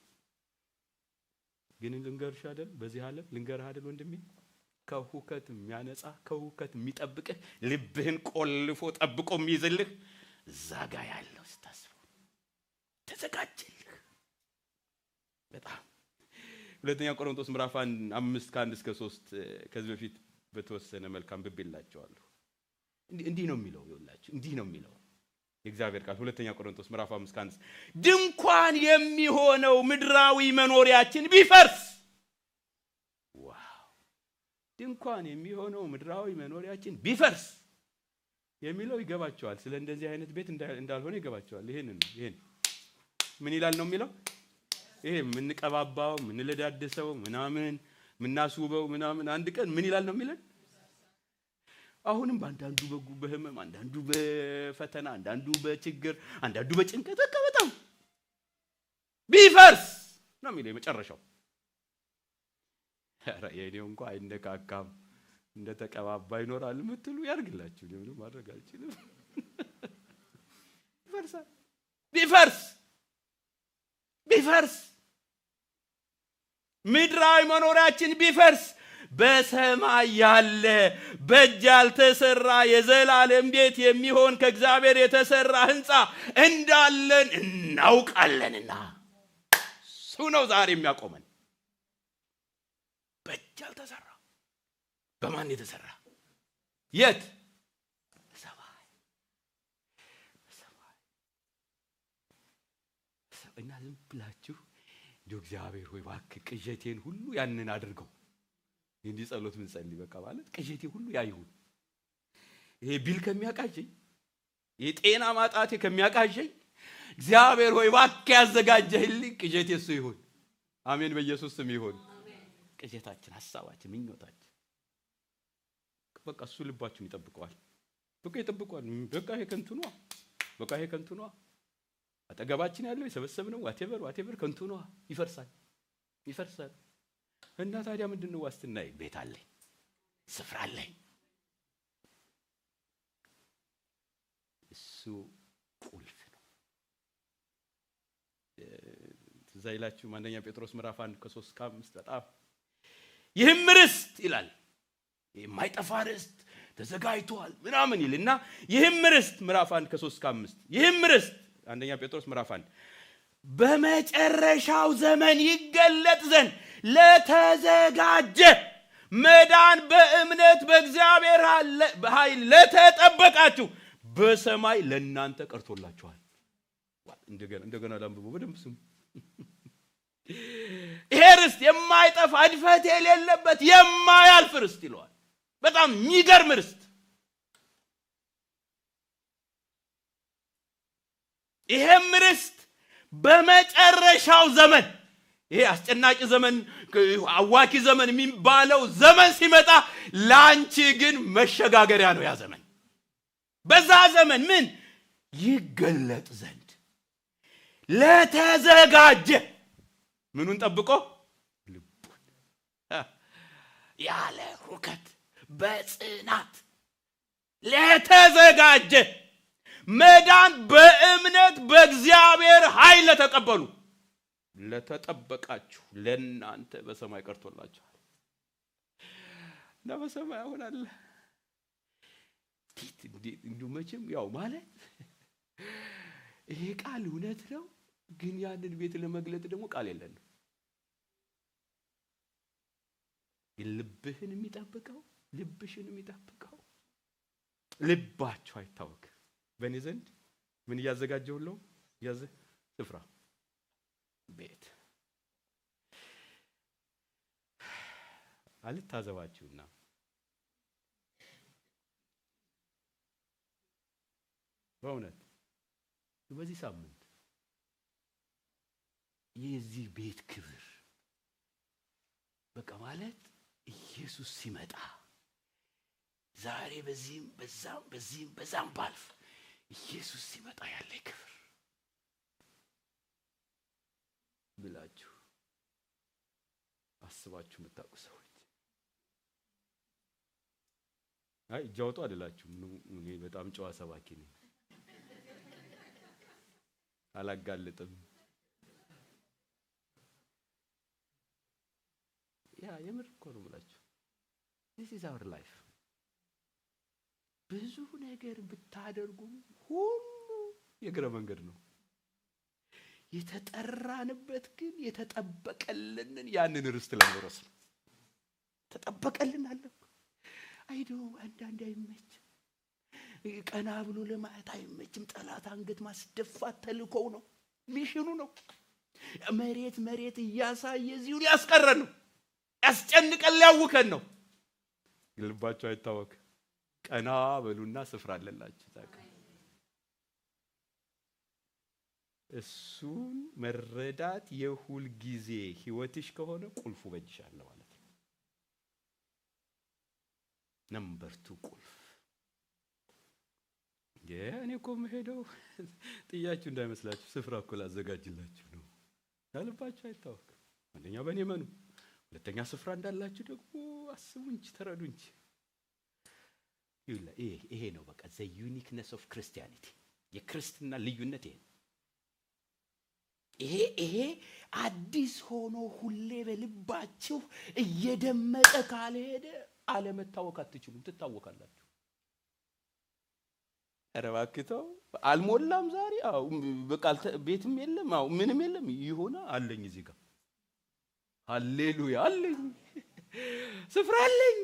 ግን ልንገርሽ አይደል በዚህ ዓለም ልንገርህ አይደል ወንድሜ፣ ከሁከት የሚያነጻ ከሁከት የሚጠብቅህ ልብህን ቆልፎ ጠብቆ የሚይዝልህ እዛ ጋር ያለው ስታስበው ተዘጋጀልህ። በጣም ሁለተኛ ቆሮንቶስ ምዕራፍ 5:1-3 ከዚህ በፊት በተወሰነ መልካም ብቤላችኋለሁ። እንዲህ ነው የሚለው ይኸውላችሁ፣ እንዲህ ነው የሚለው የእግዚአብሔር ቃል። ሁለተኛ ቆሮንቶስ ምዕራፍ 5:1 ድንኳን የሚሆነው ምድራዊ መኖሪያችን ቢፈርስ፣ ዋው! ድንኳን የሚሆነው ምድራዊ መኖሪያችን ቢፈርስ የሚለው ይገባቸዋል። ስለ እንደዚህ አይነት ቤት እንዳልሆነ ይገባቸዋል። ይሄን ምን ይላል ነው የሚለው? ይሄ የምንቀባባው የምንለዳደሰው ምናምን የምናስውበው ምናምን አንድ ቀን ምን ይላል ነው የሚለን? አሁንም በአንዳንዱ በህመም፣ አንዳንዱ በፈተና፣ አንዳንዱ በችግር፣ አንዳንዱ በጭንቀት በጣም ቢፈርስ ነው የሚለው የመጨረሻው። ኧረ የኔው እንኳን አይነካካም እንደተቀባባ ይኖራል የምትሉ ያርግላችሁ። ምንም ማድረግ አልችልም። ቢፈርስ ምድራዊ መኖሪያችን ቢፈርስ በሰማይ ያለ በእጅ ያልተሰራ የዘላለም ቤት የሚሆን ከእግዚአብሔር የተሰራ ሕንፃ እንዳለን እናውቃለንና እሱ ነው ዛሬ የሚያቆመን። በእጅ ያልተሰራ በማን የተሰራ? የት? በሰማይ። እና ዝም ብላችሁ እንደው እግዚአብሔር ሆይ እባክህ ቅዠቴን ሁሉ ያንን አድርገው። እንዲህ ጸሎት ምን ጸልይ በቃ ማለት ቅዠቴ ሁሉ ያይሁን። ይሄ ቢል ከሚያቃዠኝ፣ የጤና ማጣቴ ከሚያቃዠኝ፣ እግዚአብሔር ሆይ እባክህ ያዘጋጀህልኝ ቅዠት የሱ ይሁን። አሜን በኢየሱስ ስም ይሁን። ቅዠታችን፣ ሐሳባችን፣ ምኞታችን በቃ እሱ ልባችሁን ይጠብቀዋል። በቃ ይጠብቀዋል። በቃ ይሄ ከንቱ ነው። በቃ ይሄ ከንቱ ነው። አጠገባችን ያለው የሰበሰብነው ዋቴቨር ከንቱ ነው። ይፈርሳል። እና ታዲያ ምንድነው ዋስትናዬ? ቤት አለኝ፣ ስፍራ አለኝ። እሱ ቁልፍ ነው። ትዝ ይላችሁ አንደኛ ጴጥሮስ ምዕራፍ 1 ከ3-5 በጣም ይህም ርስት ይላል፣ የማይጠፋ ርስት ተዘጋጅቷል ምናምን ይልና ይህም ርስት ምዕራፍ 1 ከ3-5 ይህም ርስት አንደኛ ጴጥሮስ ምዕራፍ 1 በመጨረሻው ዘመን ይገለጥ ዘንድ ለተዘጋጀ መዳን በእምነት በእግዚአብሔር ኃይል ለተጠበቃችሁ በሰማይ ለእናንተ ቀርቶላችኋል። እንደገና ላንብቡ በደንብ ስሙ። ይሄ ርስት የማይጠፋ እድፈት የሌለበት የማያልፍ ርስት ይለዋል። በጣም የሚገርም ርስት። ይሄም ርስት በመጨረሻው ዘመን፣ ይሄ አስጨናቂ ዘመን፣ አዋኪ ዘመን የሚባለው ዘመን ሲመጣ ላንቺ ግን መሸጋገሪያ ነው ያ ዘመን። በዛ ዘመን ምን ይገለጥ ዘንድ ለተዘጋጀ ምኑን ጠብቆ ልቡን ያለ ሁከት በጽናት ለተዘጋጀ መዳን በእምነት በእግዚአብሔር ኃይል ለተቀበሉ ለተጠበቃችሁ ለእናንተ በሰማይ ቀርቶላችኋል። እና በሰማይ አሁን አለ እንዲሁ መቼም ያው ማለት ይሄ ቃል እውነት ነው፣ ግን ያንን ቤት ለመግለጥ ደግሞ ቃል የለንም። ልብህን የሚጠብቀው ልብሽን የሚጠብቀው ልባችሁ አይታወክ በእኔ ዘንድ ምን እያዘጋጀሁለው ያዘ ስፍራ ቤት አልታዘባችሁና በእውነት በዚህ ሳምንት የዚህ ቤት ክብር በቃ ማለት ኢየሱስ ሲመጣ ዛሬ በዚህም በዛም ባልፍ ኢየሱስ ሲመጣ ያለ ክብር ብላችሁ አስባችሁ የምታውቁ ሰዎች አይ ጃውቱ አይደላችሁም። እኔ በጣም ጨዋ ሰባኪ ነኝ፣ አላጋልጥም። ያ የምር እኮ ነው ብላችሁ this is our life። ብዙ ነገር ብታደርጉ ሁሉ የግረ መንገድ ነው። የተጠራንበት ግን የተጠበቀልንን ያንን ርስት ለመውረስ ነው። ተጠበቀልን አለ አይደው። አንዳንዴ አይመችም፣ ቀና ብሎ ለማየት አይመችም። ጠላት አንገት ማስደፋት ተልኮው ነው፣ ሚሽኑ ነው። መሬት እያሳየ እዚሁ ሊያስቀረን ነው፣ ያስጨንቀን ሊያውከን ነው። ልባችሁ አይታወክ። ቀና በሉና ስፍራ አለላችሁ ታውቁ። እሱን መረዳት የሁል ጊዜ ህይወትሽ ከሆነ ቁልፉ በእጅሻል ማለት ነው። ነምበር 2 ቁልፍ እኔ እኮ መሄደው ጥያችሁ እንዳይመስላችሁ ስፍራ እኮ ላዘጋጅላችሁ ነው። ልባችሁ አይታወክ። አንደኛ በእኔ መኑ፣ ሁለተኛ ስፍራ እንዳላችሁ ደግሞ አስቡ እንጂ ተረዱ እንጂ። ይሄ ነው በቃ the uniqueness of Christianity። የክርስትና ልዩነት ይሄ አዲስ ሆኖ ሁሌ በልባችሁ እየደመጠ ካልሄደ አለመታወቅ አትችሉም፣ ትታወቃላችሁ። አረባክተው አልሞላም ዛሬ በቃ ቤትም የለም ምንም የለም ይሆና አለኝ እዚህ ጋር ሃሌሉያ አለኝ፣ ስፍራ አለኝ።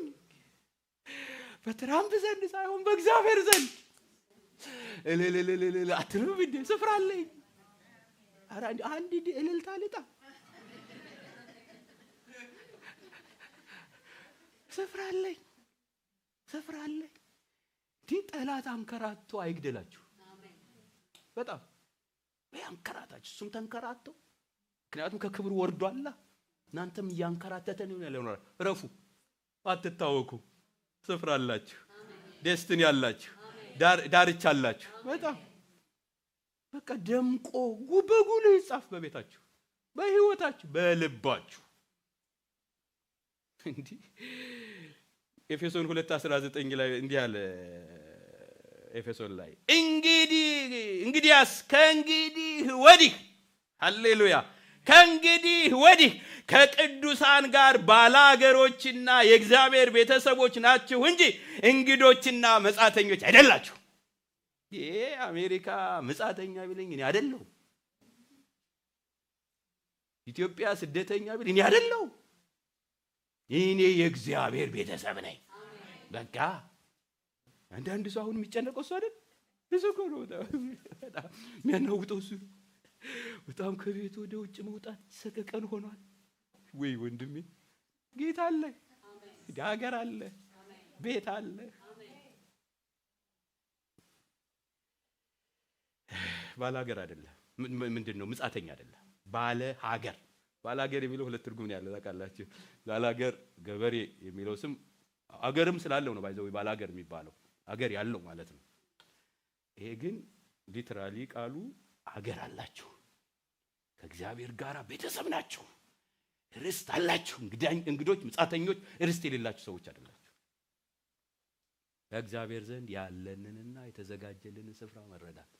በትራምፕ ዘንድ ሳይሆን በእግዚአብሔር ዘንድ አትሉም እንዴ? ስፍራ አለኝ። አንድ እልልታ ልጣ ስፍራ አለኝ። ጠላት አንከራቶ አይግደላችሁ። በጣም ያንከራታችሁ እሱም ተንከራተው ምክንያቱም ከክብር ወርዷል እናንተም ያንከራተተን ይሆናል ረፉ አትታወቁ ስፍራ አላችሁ ደስትን ያላችሁ ዳርቻ አላችሁ በጣም በቃ ደምቆ በጉልህ ይጻፍ በቤታችሁ በህይወታችሁ በልባችሁ እንዴ ኤፌሶን 2:19 ላይ እንዲህ አለ ኤፌሶን ላይ እንግዲያስ ከእንግዲህ ወዲህ ሃሌሉያ ከእንግዲህ ወዲህ ከቅዱሳን ጋር ባላገሮችና የእግዚአብሔር ቤተሰቦች ናችሁ እንጂ እንግዶችና መጻተኞች አይደላችሁ። ይሄ አሜሪካ መጻተኛ ቢለኝ እኔ አይደለሁ። ኢትዮጵያ ስደተኛ ቢል እኔ አይደለሁ። እኔ የእግዚአብሔር ቤተሰብ ነኝ። በቃ አንዳንድ ሰው አሁን የሚጨነቀው እሱ አይደል? ይዘኮሩ በጣም የሚያናውጠው እሱ በጣም ከቤት ወደ ውጭ መውጣት ሰቀቀን ሆኗል። ወይ ወንድሜ ጌታ አለ፣ ሀገር አለ፣ ቤት አለ። ባለ ሀገር አይደለም። ምንድነው? ምጻተኛ አይደለም። ባለ ሀገር። ባለ ሀገር የሚለው ሁለት ትርጉም ነው ያለው ታውቃላችሁ። ባለ ሀገር ገበሬ የሚለው ስም ሀገርም ስላለው ነው ባይዘው ባለ ሀገር የሚባለው ሀገር ያለው ማለት ነው። ይሄ ግን ሊትራሊ ቃሉ ሀገር አላችሁ፣ ከእግዚአብሔር ጋር ቤተሰብ ናችሁ፣ ርስት አላችሁ። እንግዶች ምጻተኞች ርስት የሌላችሁ ሰዎች አይደላችሁ። ከእግዚአብሔር ዘንድ ያለንንና የተዘጋጀልንን ስፍራ መረዳት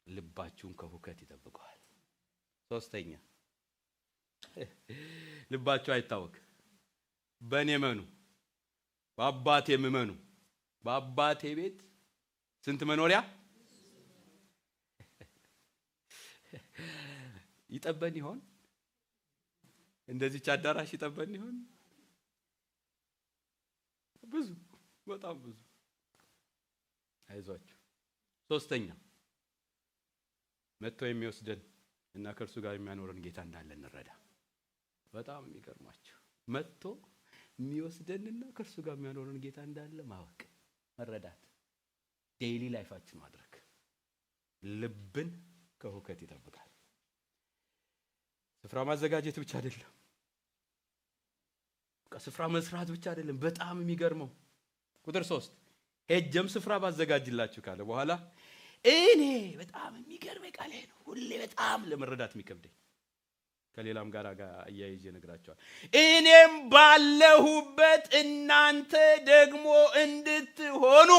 ልባችሁን ከሁከት ይጠብቀዋል። ሶስተኛ ልባችሁ አይታወክ። በእኔ መኑ በአባቴ እመኑ። በአባቴ ቤት ስንት መኖሪያ ይጠበን ይሆን? እንደዚህ አዳራሽ ይጠበን ይሆን? ብዙ በጣም ብዙ። አይዟችሁ። ሶስተኛ መጥቶ የሚወስደን እና ከእርሱ ጋር የሚያኖረን ጌታ እንዳለ እንረዳ። በጣም የሚገርማችሁ መጥቶ የሚወስደንና ከእርሱ ጋር የሚያኖረን ጌታ እንዳለ ማወቅ መረዳት፣ ዴይሊ ላይፋችን ማድረግ ልብን ከሁከት ይጠብቃል። ስፍራ ማዘጋጀት ብቻ አይደለም፣ ስፍራ መስራት ብቻ አይደለም። በጣም የሚገርመው ቁጥር 3 ሄጀም ስፍራ ባዘጋጅላችሁ ካለ በኋላ እኔ በጣም የሚገርመኝ ቃል ነው። ሁሌ በጣም ለመረዳት የሚከብደኝ ከሌላም ጋር አያይዤ ነግራቸዋል። እኔም ባለሁበት እናንተ ደግሞ እንድትሆኑ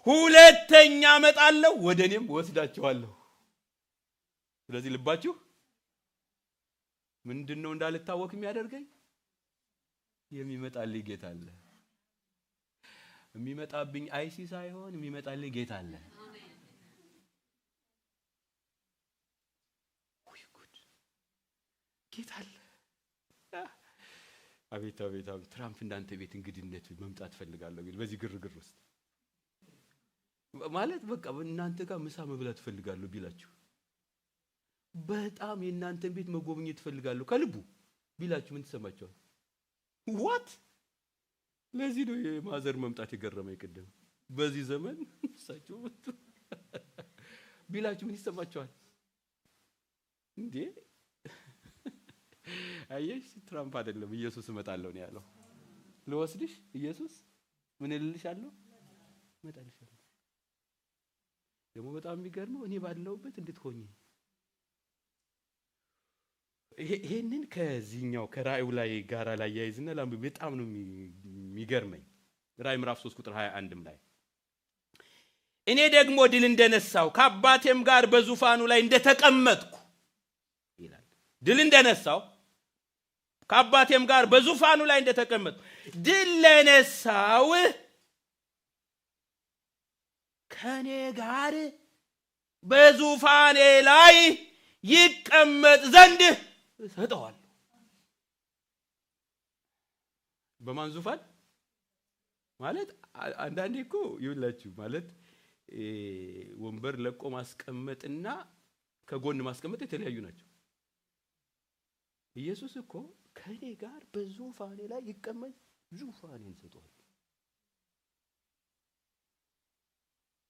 ሁለተኛ እመጣለሁ፣ ወደ እኔም ወስዳችኋለሁ። ስለዚህ ልባችሁ ምንድነው እንዳልታወቅ የሚያደርገኝ? የሚመጣልኝ ጌታ አለ። የሚመጣብኝ አይሲ ሳይሆን የሚመጣልኝ ጌታ አለ። ጌታ አለ። አቤት አቤት አቤት! ትራምፕ እንዳንተ ቤት እንግዲነት መምጣት ፈልጋለሁ ቢል በዚህ ግርግር ውስጥ ማለት በቃ እናንተ ጋር ምሳ መብላት ፈልጋለሁ ቢላችሁ በጣም የእናንተን ቤት መጎብኘት ፈልጋለሁ ከልቡ ቢላችሁ ምን ተሰማችኋል? ዋት! ለዚህ ነው የማዘር መምጣት የገረመኝ ቅድም። በዚህ ዘመን እሳቸው ቢላችሁ ምን ይሰማችኋል እንዴ? አየሽ፣ ትራምፕ አይደለም ኢየሱስ እመጣለሁ ነው ያለው። ልወስድሽ ኢየሱስ ምን እልልሻለሁ? እመጣልሻለሁ። ደግሞ በጣም የሚገርመው እኔ ባለሁበት እንድትሆኚ። ይሄንን ከዚህኛው ከራእዩ ላይ ጋራ ላይ ያይዝና ላምብ በጣም ነው የሚገርመኝ። ራእይ ምዕራፍ 3 ቁጥር 21 ላይ እኔ ደግሞ ድል እንደነሳው ከአባቴም ጋር በዙፋኑ ላይ እንደተቀመጥኩ ይላል። ድል እንደነሳው ከአባቴም ጋር በዙፋኑ ላይ እንደተቀመጥኩ ድል ለነሳው ከኔ ጋር በዙፋኔ ላይ ይቀመጥ ዘንድ እሰጠዋለሁ። በማን ዙፋን ማለት? አንዳንዴ እኮ ይውላችሁ ማለት ወንበር ለቆ ማስቀመጥና ከጎን ማስቀመጥ የተለያዩ ናቸው። ኢየሱስ እኮ ከኔ ጋር በዙፋኔ ላይ ይቀመጥ፣ ዙፋኔን ሰጠዋለሁ።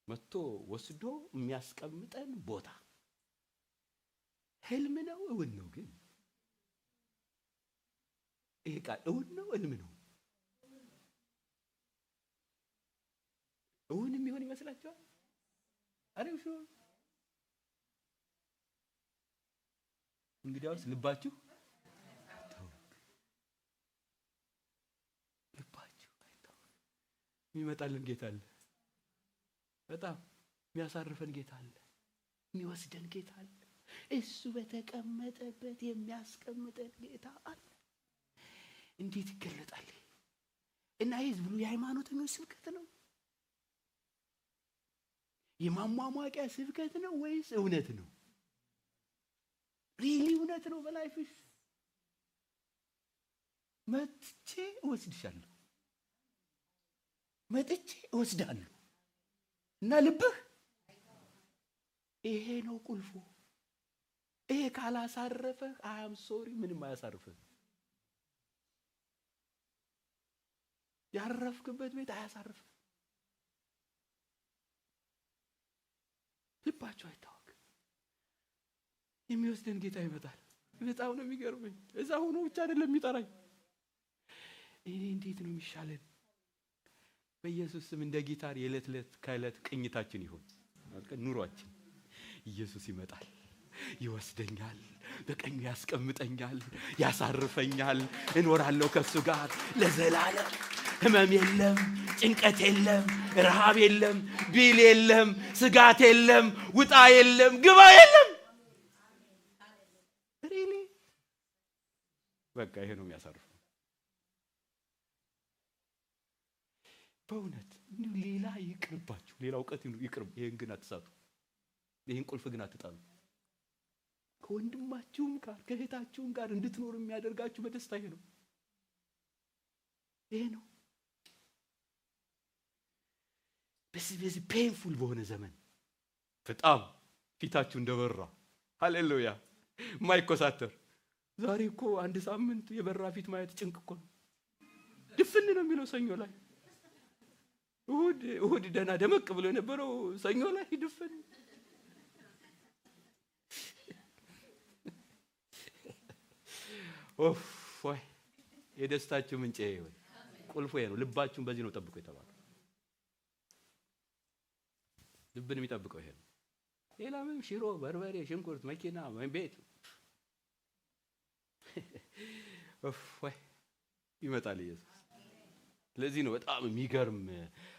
መጥቶ ወስዶ የሚያስቀምጠን ቦታ ህልም ነው እውን ነው? ግን ይሄ ቃል እውን ነው ህልም ነው? እውን የሚሆን ይመስላችኋል? አሪፍ ነው። እንግዲያውስ ልባችሁ የሚመጣልን ጌታ አለ። በጣም የሚያሳርፈን ጌታ አለ። የሚወስደን ጌታ አለ። እሱ በተቀመጠበት የሚያስቀምጠን ጌታ አለ። እንዴት ይገለጣል? እና ይህ ብሎ የሃይማኖተኞች ስብከት ነው? የማሟሟቂያ ስብከት ነው ወይስ እውነት ነው? ሪሊ እውነት ነው? በላይፍሽ መጥቼ እወስድሻለሁ፣ መጥቼ እወስዳለሁ እና ልብህ ይሄ ነው ቁልፉ። ይሄ ካላሳረፈህ አም ሶሪ ምንም አያሳርፍህ። ያረፍክበት ቤት አያሳርፍህ። ልባችሁ አይታወቅ። የሚወስደን ጌታ ይመጣል። በጣም ነው የሚገርመኝ። እዛ ሆኖ ብቻ አይደለም የሚጠራኝ። እኔ እንዴት ነው የሚሻለን? በኢየሱስ ስም እንደ ጊታር የዕለት ዕለት ከዕለት ቅኝታችን ይሁን ኑሯችን። ኢየሱስ ይመጣል፣ ይወስደኛል፣ በቀኙ ያስቀምጠኛል፣ ያሳርፈኛል። እኖራለሁ ከሱ ጋር ለዘላለም። ህመም የለም፣ ጭንቀት የለም፣ ረሃብ የለም፣ ቢል የለም፣ ስጋት የለም፣ ውጣ የለም፣ ግባ የለም። ሪሊ በቃ ይሄ ነው የሚያሳርፈው። በእውነት እንዲሁ ሌላ ይቅርባችሁ፣ ሌላ እውቀት ይቅርብ። ይሄን ግን አትሳቱ። ይሄን ቁልፍ ግን አትጣሉ። ከወንድማችሁም ጋር ከእህታችሁም ጋር እንድትኖሩ የሚያደርጋችሁ በደስታ ይሄ ነው። ይሄ ነው በዚህ ፔንፉል በሆነ ዘመን በጣም ፊታችሁ እንደበራ ሃሌሉያ ማይኮሳተር። ዛሬ እኮ አንድ ሳምንት የበራ ፊት ማየት ጭንቅ እኮ ነው። ድፍን ነው የሚለው ሰኞ ላይ፣ እሁድ ደህና ደመቅ ብሎ የነበረው ሰኞ ላይ ድፍን። ወይ የደስታችሁ ምንጭ ይሁን። ቁልፉ ይሄ ነው። ልባችሁን በዚህ ነው ጠብቁ የተባለው። ልብን የሚጠብቀው ይሄ ነው። ሌላ ምንም ሽሮ፣ በርበሬ፣ ሽንኩርት፣ መኪና፣ ቤት ወይ ይመጣል ኢየሱስ። ለዚህ ነው በጣም የሚገርም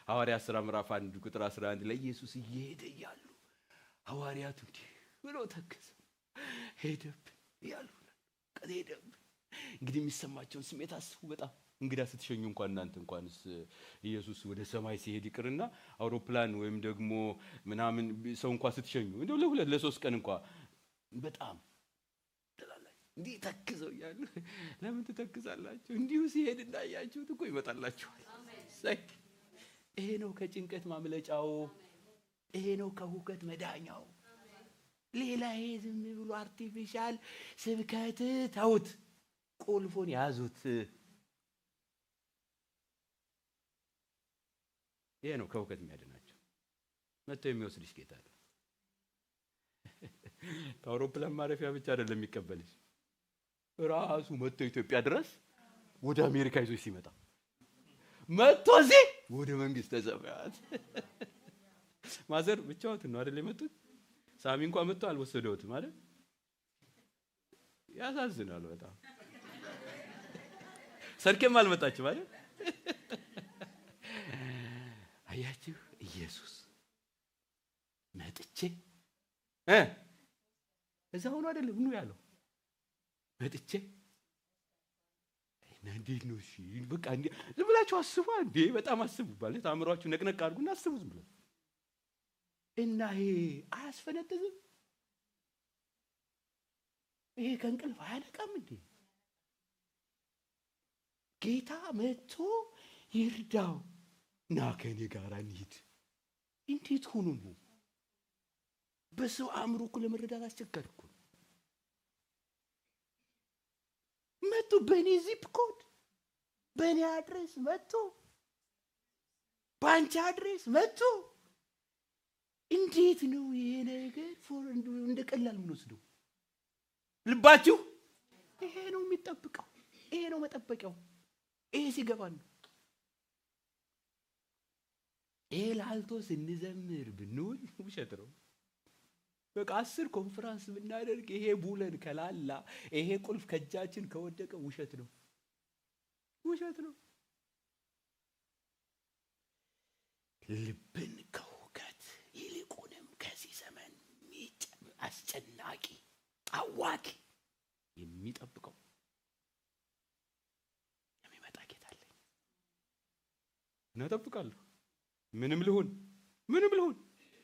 ሐዋርያት ሥራ ምዕራፍ 1 ቁጥር 11 ላይ ኢየሱስ እየሄደ እያሉ ሐዋርያቱ እንዲህ ብሎ ተከዘ። ሄደብን እያሉ ሄደብን። እንግዲህ የሚሰማቸውን ስሜት አስቡ። በጣም እንግዳ ስትሸኙ እንኳን እናንተ እንኳንስ ኢየሱስ ወደ ሰማይ ሲሄድ ይቅርና አውሮፕላን ወይም ደግሞ ምናምን ሰው እንኳን ስትሸኙ እንደው ለሁለት ለሶስት ቀን እንኳን በጣም ተላላችሁ እንዲህ ተክዘው እያሉ ለምን ትተክዛላችሁ? እንዲሁ ሲሄድ እንዳያችሁት እኮ ይመጣላችኋል። ይሄ ነው ከጭንቀት ማምለጫው። ይሄ ነው ከሁከት መዳኛው። ሌላ ይሄ ዝም ብሎ አርቲፊሻል ስብከት ተውት። ቁልፉን ያዙት። ይሄ ነው ከሁከት የሚያድናቸው። መጥቶ የሚወስድሽ ጌታ ነው። ከአውሮፕላን ማረፊያ ብቻ አይደለም የሚቀበልሽ፣ ራሱ መጥቶ ኢትዮጵያ ድረስ ወደ አሜሪካ ይዞሽ ሲመጣ መጥቶ እዚህ ወደ መንግስተ ሰማያት። ማዘር ብቻዎት ነው አይደል የመጡት? ሳሚ እንኳን መጥቶ አልወሰደውትም አይደል? ያሳዝናል በጣም። ሰርኬም አልመጣችም አይደል? አያችሁ ኢየሱስ መጥቼ እዛ ሆኖ አይደለም ኑ ያለው። መጥቼ እንዴት ነው? እሺ በቃ እንዴ ዝም ብላችሁ አስቡ። እንዴ በጣም አስቡ። ማለት አእምሯችሁ ነቅነቅ አድርጉና አስቡ ዝም ብለው እና ይሄ አያስፈነጥዝም? ይሄ ከእንቅልፍ አያነቃም እንዴ? ጌታ መጥቶ ይርዳው ና ከኔ ጋር እንሂድ። እንዴት ሆኖ ነው? በሰው አእምሮ እኮ ለመረዳት አስቸጋሪ እኮ ነው። መጥቶ በእኔ ዚፕ ኮድ በእኔ አድሬስ መጥቶ በአንቺ አድሬስ መጥቶ እንዴት ነው ይሄ ነገር እንደ ቀላል የምንወስደው? ልባችሁ ይሄ ነው የሚጠብቀው። ይሄ ነው መጠበቂያው። ይሄ ሲገባን ነው። ይሄ ላልቶ ስንዘምር ብንውል ውሸት ነው። በቃ 10 ኮንፈረንስ ብናደርግ ይሄ ቡለን ከላላ ይሄ ቁልፍ ከእጃችን ከወደቀ ውሸት ነው። ውሸት ነው። ልብን ከሁከት ይልቁንም ከዚህ ዘመን አስጨናቂ አዋቂ የሚጠብቀው የሚመጣ ጌታ አለ። እናጠብቃለሁ። ምንም ልሁን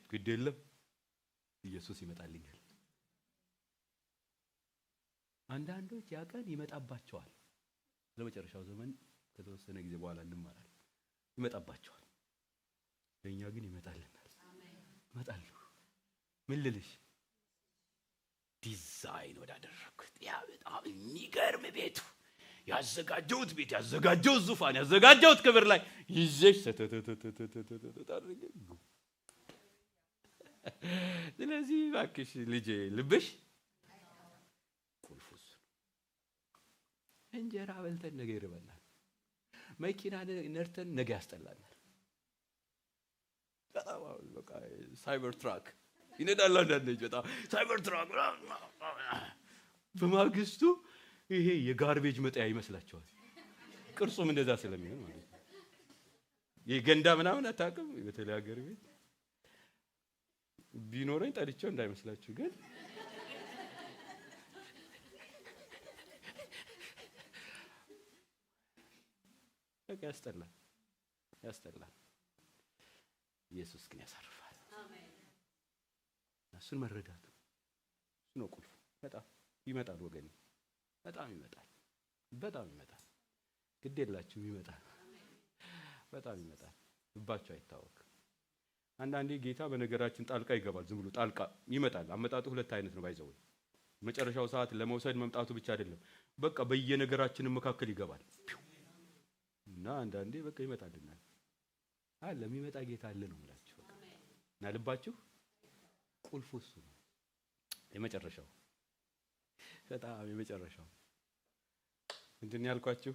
ግድ የለም ኢየሱስ ይመጣልኛል። አንዳንዶች ያ ቀን ይመጣባቸዋል። ለመጨረሻው ዘመን ከተወሰነ ጊዜ በኋላ እንማራለን። ይመጣባቸዋል። ለኛ ግን ይመጣልናል። እመጣለሁ። ምን ልልሽ? ዲዛይን ወዳደረኩት ያ በጣም የሚገርም ቤቱ ያዘጋጀሁት ቤት ያዘጋጀሁት ዙፋን ያዘጋጀሁት ክብር ላይ ይዘሽ ተተተተተተተታርገ። ስለዚህ እባክሽ ልጄ ልብሽ ቁልፉስ እንጀራ በልተን ነገ ይርበናል። መኪና ነርተን ነገ ያስጠላናል። በጣም በቃ ሳይበር ትራክ ይነዳል። አንዳንዶች በጣም ሳይበር ትራክ በማግስቱ ይሄ የጋርቤጅ መጣያ ይመስላችኋል። ቅርጹም እንደዛ ስለሚሆን ማለት ነው። የገንዳ ምናምን አታውቅም። በተለይ ሀገር ቤት ቢኖረኝ ጠልቼው እንዳይመስላችሁ ግን በቃ ያስጠላል። ኢየሱስ ግን ያሳርፋል። አሜን። እሱን መረዳቱ እሱ ነው ቁልፉ። በጣም ይመጣል ወገኔ፣ በጣም ይመጣል። ግድ የላችሁም ይመጣል። በጣም ይመጣል። ልባችሁ አይታወቅም። አንዳንዴ ጌታ በነገራችን ጣልቃ ይገባል። ዝም ብሎ ጣልቃ ይመጣል። አመጣጡ ሁለት አይነት ነው። ባይዘው መጨረሻው ሰዓት ለመውሰድ መምጣቱ ብቻ አይደለም። በቃ በየነገራችን መካከል ይገባል እና አንዳንዴ በቃ ይመጣልናል። ለሚመጣ ጌታ አለ ነው የምላችሁ። እና ልባችሁ ቁልፉ እሱ ነው። የመጨረሻው በጣም የመጨረሻው ምንድን ያልኳችሁ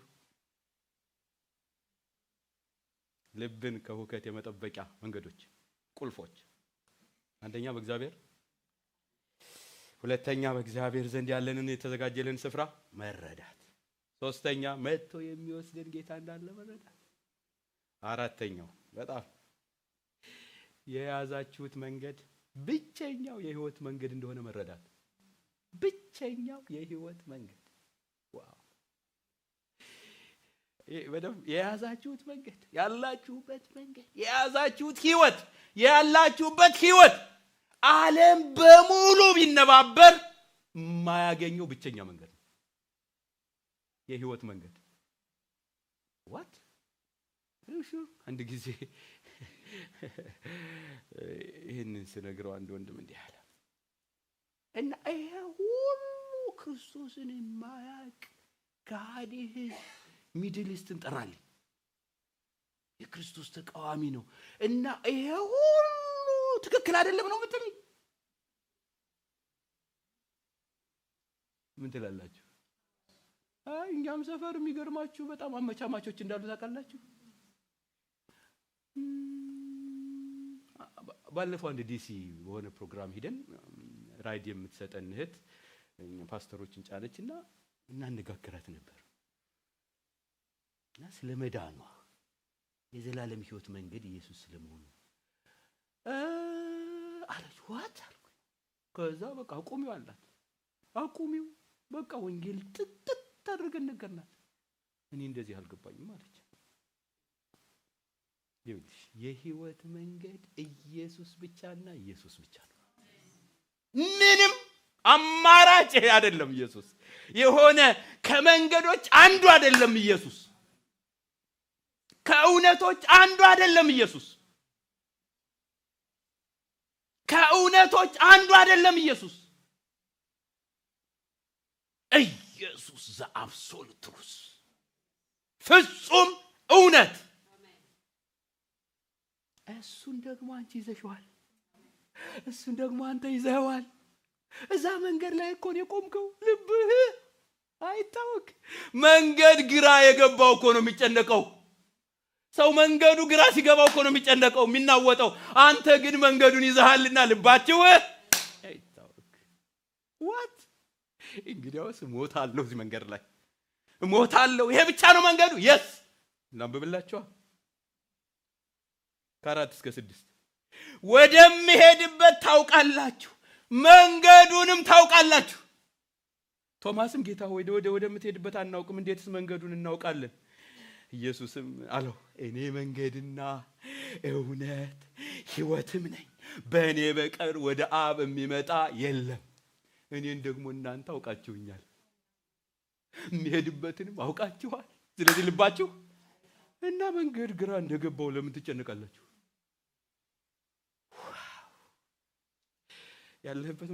ልብን ከሁከት የመጠበቂያ መንገዶች ቁልፎች፣ አንደኛ በእግዚአብሔር፣ ሁለተኛ በእግዚአብሔር ዘንድ ያለንን የተዘጋጀልን ስፍራ መረዳት፣ ሶስተኛ መጥቶ የሚወስድን ጌታ እንዳለ መረዳት፣ አራተኛው በጣም የያዛችሁት መንገድ ብቸኛው የህይወት መንገድ እንደሆነ መረዳት። ብቸኛው የህይወት መንገድ ዋው! የያዛችሁት መንገድ፣ ያላችሁበት መንገድ፣ የያዛችሁት ህይወት፣ ያላችሁበት ህይወት ዓለም በሙሉ ቢነባበር የማያገኘው ብቸኛ መንገድ ነው። የህይወት መንገድ what? አንድ ጊዜ ይህንን ስነግረው አንድ ወንድም እንዲህ አለ እና ይሄ ሁሉ ክርስቶስን የማያውቅ ከሃዲ ሚድል ኢስትን ጠራልኝ፣ የክርስቶስ ተቃዋሚ ነው እና ይሄ ሁሉ ትክክል አይደለም ነው የምትሉኝ? ምን ትላላችሁ? እኛም ሰፈር የሚገርማችሁ በጣም አመቻማቾች እንዳሉ ታውቃላችሁ። ባለፈው አንድ ዲሲ በሆነ ፕሮግራም ሄደን ራይድ የምትሰጠን እህት ፓስተሮችን ጫነችና እናነጋገራት ነበር እና ስለ መዳኗ የዘላለም ህይወት መንገድ ኢየሱስ ስለመሆኑ አለች። ዋት አልኩ። ከዛ በቃ አቁሚው አላት። አቁሚው በቃ ወንጌል ጥጥት አድርገን ነገርናት። እኔ እንደዚህ አልገባኝም አለች። ይኸውልሽ የህይወት መንገድ ኢየሱስ ብቻና ኢየሱስ ብቻ ነው። ምንም አማራጭ አይደለም። ኢየሱስ የሆነ ከመንገዶች አንዱ አይደለም። ኢየሱስ ከእውነቶች አንዱ አይደለም። ኢየሱስ ከእውነቶች አንዱ አይደለም። ኢየሱስ ዘአብሶሉት ትሩዝ ፍጹም እውነት። እሱን ደግሞ አንቺ ይዘሽዋል። እሱን ደግሞ አንተ ይዘዋል። እዛ መንገድ ላይ እኮ ነው የቆምከው። ልብህ አይታወክ። መንገድ ግራ የገባው እኮ ነው የሚጨነቀው። ሰው መንገዱ ግራ ሲገባው እኮ ነው የሚጨነቀው የሚናወጠው። አንተ ግን መንገዱን ይዘሃልና ልባችሁ አይታወክ። ዋት እንግዲያውስ ሞታለሁ እዚህ መንገድ ላይ ሞታለሁ። ይሄ ብቻ ነው መንገዱ? የስ እናንብብላችኋ 4-6 ወደምሄድበት ታውቃላችሁ መንገዱንም ታውቃላችሁ። ቶማስም ጌታ ሆይ ወደምትሄድበት አናውቅም፣ እንዴትስ መንገዱን እናውቃለን? ኢየሱስም አለው እኔ መንገድና እውነት ሕይወትም ነኝ፣ በእኔ በቀር ወደ አብ የሚመጣ የለም። እኔን ደግሞ እናንተ አውቃችሁኛል፣ የሚሄድበትንም አውቃችኋል። ስለዚህ ልባችሁ እና መንገድ ግራ እንደገባው ለምን ትጨነቃላችሁ? ያለበት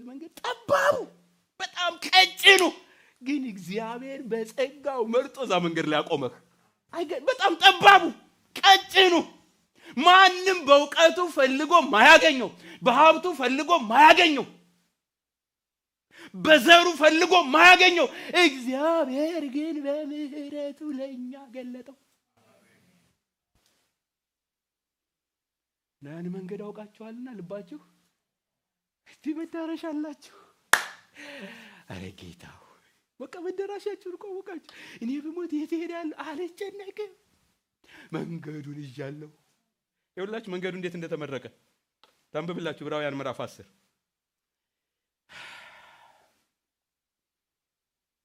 መንገድ ጠባቡ በጣም ቀጭኑ፣ ግን እግዚአብሔር በጸጋው መርጦ እዛ መንገድ ላይ ያቆመህ። በጣም ጠባቡ ቀጭኑ፣ ማንም በእውቀቱ ፈልጎ ማያገኘው፣ በሀብቱ ፈልጎ ማያገኘው፣ በዘሩ ፈልጎ ማያገኘው፣ እግዚአብሔር ግን በምህረቱ ለኛ ገለጠው። ያን መንገድ አውቃችኋልና ልባችሁ እስቲ መዳረሻ አላችሁ። አረ ጌታ በቃ መዳረሻችሁን እኮ አውቃችሁ። እኔ በሞት የት እሄዳለሁ አልጨነቅም፣ መንገዱን ይዣለሁ። ይኸውላችሁ መንገዱ እንዴት እንደተመረቀ ታንብብላችሁ ዕብራውያን ምዕራፍ 10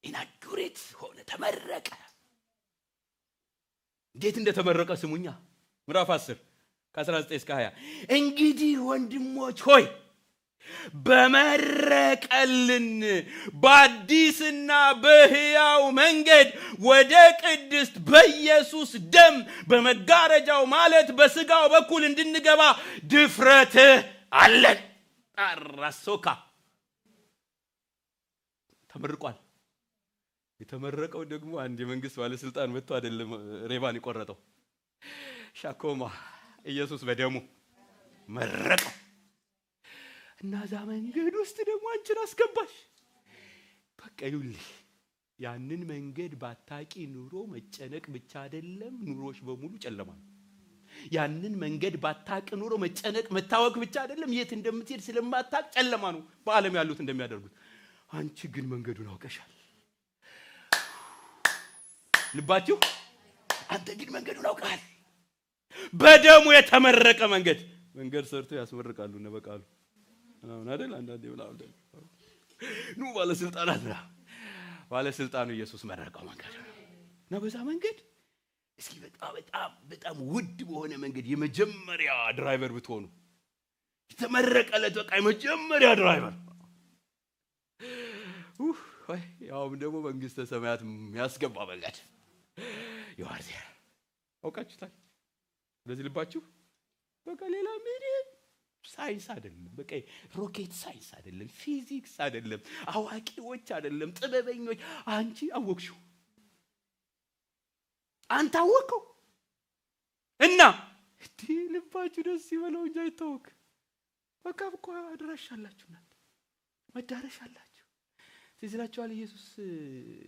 ኢናጉሬት ሆነ ተመረቀ። እንዴት እንደተመረቀ ስሙኛ። ምዕራፍ 10 ከ19-20 እንግዲህ ወንድሞች ሆይ በመረቀልን በአዲስና በሕያው መንገድ ወደ ቅድስት በኢየሱስ ደም በመጋረጃው ማለት በሥጋው በኩል እንድንገባ ድፍረት አለን። አራሶካ ተመርቋል። የተመረቀው ደግሞ አንድ የመንግስት ባለስልጣን መጥቶ አይደለም ሬባን ይቆረጠው። ሻኮማ ኢየሱስ በደሙ መረቀው እና ዛ መንገድ ውስጥ ደግሞ አንቺን አስገባሽ። በቃ ይኸውልሽ ያንን መንገድ ባታቂ ኑሮ መጨነቅ ብቻ አይደለም፣ ኑሮሽ በሙሉ ጨለማ ነው። ያንን መንገድ ባታቂ ኑሮ መጨነቅ መታወክ ብቻ አይደለም፣ የት እንደምትሄድ ስለማታቅ ጨለማ ነው በዓለም ያሉት እንደሚያደርጉት። አንቺ ግን መንገዱን አውቀሻል። ልባችሁ አንተ ግን መንገዱን አውቀሃል። በደሙ የተመረቀ መንገድ ሰርቶ ያስመርቃሉ ነው በቃሉ አሁን አይደል? አንዳንዴ ብላውደ ኑ ባለስልጣኑ ኢየሱስ መረቀው መንገድ ነው። በዛ መንገድ እስኪ በጣም ውድ በሆነ መንገድ የመጀመሪያ ድራይቨር ብትሆኑ የተመረቀለት በቃ የመጀመሪያ ድራይቨር ያውም ደግሞ መንግስተ ሰማያት የሚያስገባ መንገድ ይዋርዲያ አውቃችሁታል። ስለዚህ ልባችሁ በቃ ሌላ ምንም ሳይንስ አይደለም፣ በቃ ሮኬት ሳይንስ አይደለም፣ ፊዚክስ አይደለም፣ አዋቂዎች አይደለም፣ ጥበበኞች። አንቺ አወቅሽው፣ አንተ አወቀው እና እቲ ልባችሁ ደስ ይበለው እንጂ አይታወቅ። በቃ እኮ አድራሻላችሁ እናንተ መዳረሻላችሁ። ስለዚህላችኋል ኢየሱስ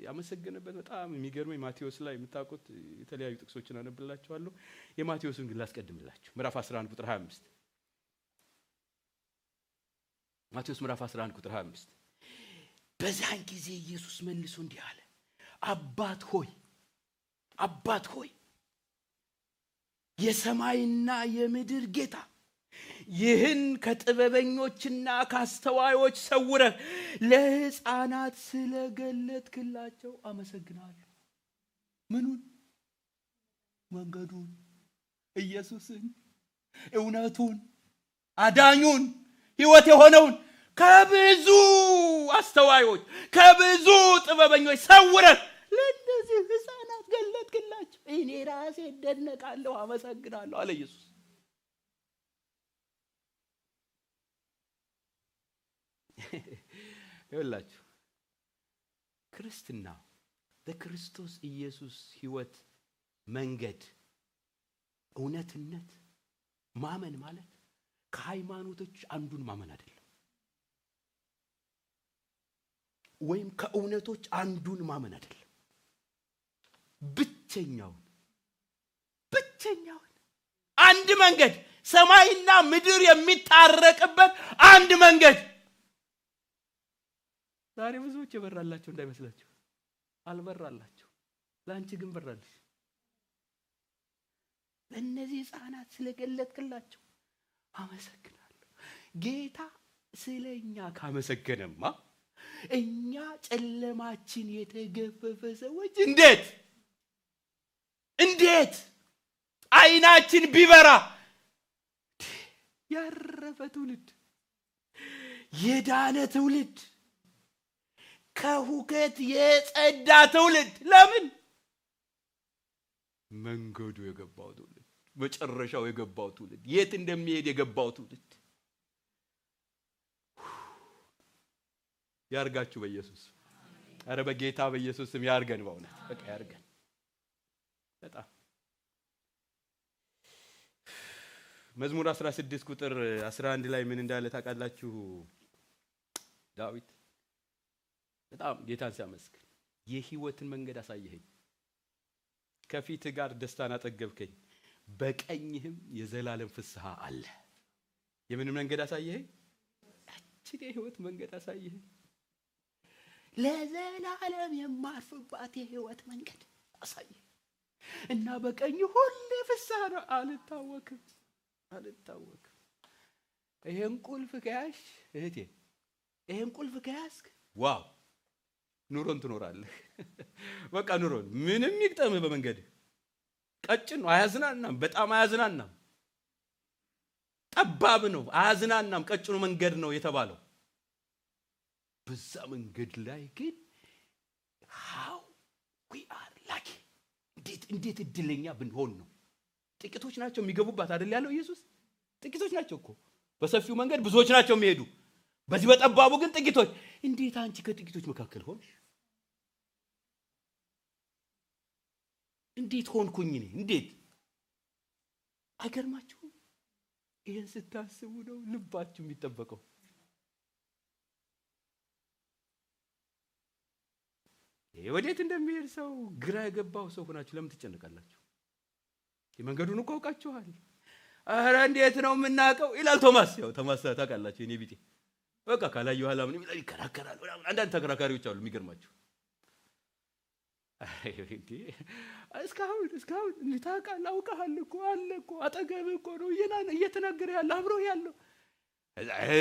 ያመሰገነበት በጣም የሚገርመኝ ማቴዎስ ላይ የምታውቁት የተለያዩ ጥቅሶችን አነብላችኋለሁ። የማቴዎስን ግን ላስቀድምላችሁ። ምዕራፍ 11 ቁጥር 25 ማቴዎስ ምዕራፍ 11 ቁጥር 25 በዛን ጊዜ ኢየሱስ መልሶ እንዲህ አለ፣ አባት ሆይ የሰማይና የምድር ጌታ ይህን ከጥበበኞችና ካስተዋዮች ሰውረህ ለሕፃናት ስለገለጥክላቸው አመሰግናለሁ። ምኑን? መንገዱን፣ ኢየሱስን፣ እውነቱን፣ አዳኙን፣ ሕይወት የሆነውን ከብዙ አስተዋዮች ከብዙ ጥበበኞች ሰውረህ ለእነዚህ ሕፃናት ገለጥክላቸው። እኔ ራሴ እደነቃለሁ፣ አመሰግናለሁ አለ ኢየሱስ። ይኸውላችሁ ክርስትና በክርስቶስ ኢየሱስ ሕይወት መንገድ እውነትነት ማመን ማለት ከሃይማኖቶች አንዱን ማመን አይደለም። ወይም ከእውነቶች አንዱን ማመን አይደለም። ብቸኛውን አንድ መንገድ፣ ሰማይና ምድር የሚታረቅበት አንድ መንገድ። ዛሬ ብዙዎች የበራላቸው እንዳይመስላችሁ፣ አልበራላቸው። ለአንቺ ግን በራልሽ። ለእነዚህ ሕፃናት ስለገለጥክላቸው አመሰግናለሁ። ጌታ ስለኛ ካመሰገነማ እኛ ጨለማችን የተገፈፈ ሰዎች እንዴት አይናችን ቢበራ፣ ያረፈ ትውልድ፣ የዳነ ትውልድ፣ ከሁከት የጸዳ ትውልድ። ለምን? መንገዱ የገባው ትውልድ፣ መጨረሻው የገባው ትውልድ፣ የት እንደሚሄድ የገባው ትውልድ። ያርጋችሁ በኢየሱስ። አረ በጌታ በኢየሱስ ስም ያርገን። በእውነት በቃ ያርገን። በጣም መዝሙር 16 ቁጥር 11 ላይ ምን እንዳለ ታውቃላችሁ? ዳዊት በጣም ጌታን ሲያመስግን፣ የሕይወትን መንገድ አሳየኸኝ፣ ከፊትህ ጋር ደስታን አጠገብከኝ፣ በቀኝህም የዘላለም ፍስሐ አለ። የምን መንገድ አሳየኸኝ? ያችን የሕይወት መንገድ አሳየኸኝ። ለዘላለም የማርፍባት የሕይወት መንገድ አሳየኸኝ እና በቀኝ ሁሌ ፍስሐ ነው። አልታወክም። ይሄን ቁልፍ ከያዝሽ እህቴ፣ ይሄን ቁልፍ ከያዝክ ዋው ኑሮን ትኖራለህ። በቃ ኑሮን ምንም ይግጠምህ በመንገድ። ቀጭን ነው፣ አያዝናናም፣ በጣም አያዝናናም። ጠባብ ነው፣ አያዝናናም። ቀጭኑ መንገድ ነው የተባለው። በዛ መንገድ ላይ ግን how we are lucky፣ እንዴት እድለኛ ብንሆን ነው። ጥቂቶች ናቸው የሚገቡባት አይደል ያለው ኢየሱስ። ጥቂቶች ናቸው እኮ በሰፊው መንገድ ብዙዎች ናቸው የሚሄዱ፣ በዚህ በጠባቡ ግን ጥቂቶች። እንዴት አንቺ ከጥቂቶች መካከል ሆንሽ? እንዴት ሆንኩኝ እኔ? እንዴት አይገርማችሁም? ይሄን ስታስቡ ነው ልባችሁ የሚጠበቀው። ወዴት እንደሚሄድ ሰው ግራ የገባው ሰው ሆናችሁ ለምን ትጨነቃላችሁ? የመንገዱን እኮ አውቃችኋል። አረ እንዴት ነው የምናውቀው ይላል ቶማስ። ያው ቶማስ ታውቃላችሁ፣ እኔ ቢጤ በቃ ካላዩ ኋላ ምን ይላል? ይከራከራል። አንዳንድ ተከራካሪዎች አሉ የሚገርማችሁ። እስካሁን ታውቃለህ፣ አውቀሃል እኮ አለ እኮ አጠገብህ እኮ ነው እየተናገረ ያለ አብሮህ ያለው።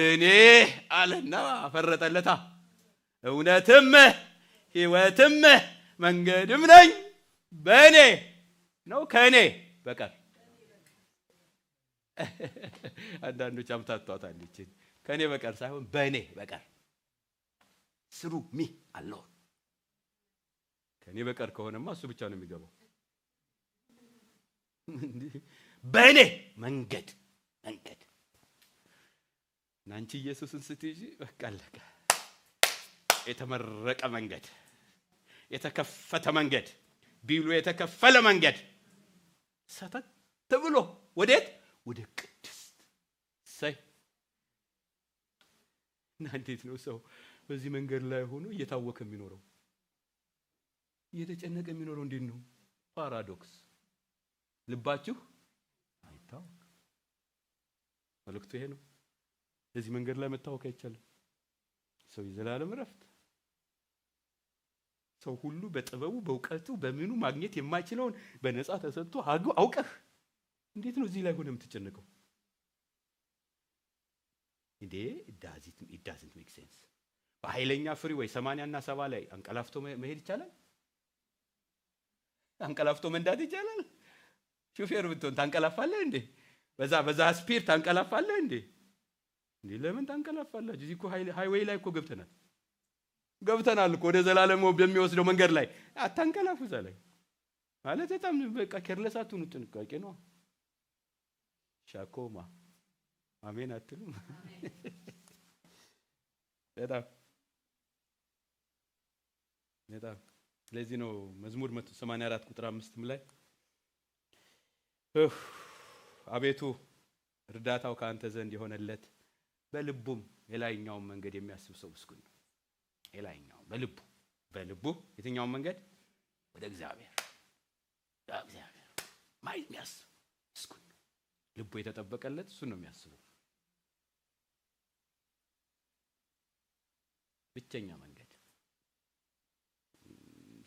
እኔ አለና ፈረጠለታ፣ እውነትም ሕይወትም መንገድም ነኝ፣ በእኔ ነው ከእኔ በቀር። አንዳንዶች አምታቷታል ይችን ከእኔ በቀር ሳይሆን በእኔ በቀር። ስሩ ሚ አለው። ከእኔ በቀር ከሆነማ እሱ ብቻ ነው የሚገባው። በእኔ መንገድ እናንቺ ኢየሱስን ስትይጂ በቃ አለቀ። የተመረቀ መንገድ፣ የተከፈተ መንገድ፣ ቢሉ የተከፈለ መንገድ፣ ሰተት ብሎ ወዴት? ወደ ቅድስት ሳይ። እና እንዴት ነው ሰው በዚህ መንገድ ላይ ሆኖ እየታወከ የሚኖረው? እየተጨነቀ የሚኖረው እንዴት ነው? ፓራዶክስ። ልባችሁ አይታወክ። መልእክቱ ይሄ ነው። በዚህ መንገድ ላይ መታወክ አይቻልም። ሰው የዘላለም እረፍት፣ ሰው ሁሉ በጥበቡ በእውቀቱ በምኑ ማግኘት የማይችለውን በነፃ ተሰጥቶ አውቀህ እንዴት ነው እዚህ ላይ ሆነ የምትጨነቀው? እንዴ it doesn't make sense። በኃይለኛ ፍሪ ወይ 80 እና 70 ላይ አንቀላፍቶ መሄድ ይቻላል? አንቀላፍቶ መንዳት ይቻላል? ሹፌር ብትሆን ታንቀላፋለህ እንዴ? በዛ ስፒድ ታንቀላፋለህ እንዴ? ለምን ታንቀላፋላችሁ? እዚህ እኮ ሃይዌይ ላይ እኮ ገብተናል እኮ ወደ ዘላለም በሚወስደው መንገድ ላይ። አታንቀላፉ እዛ ላይ ማለት በጣም በቃ ኬርለስ አትሁኑ። ጥንቃቄ ነው። ሻኮማ አሜን አትሉም? በጣም ስለዚህ ነው መዝሙር 184 ቁጥር 5 ላይ አቤቱ እርዳታው ከአንተ ዘንድ የሆነለት በልቡም የላይኛውን መንገድ የሚያስብ ሰው ምስጉን ነው። የላይኛው በልቡ የትኛው መንገድ ወደ እግዚአብሔር የሚያስብ እስኩን ልቡ የተጠበቀለት እሱ ነው የሚያስበው። ብቸኛ መንገድ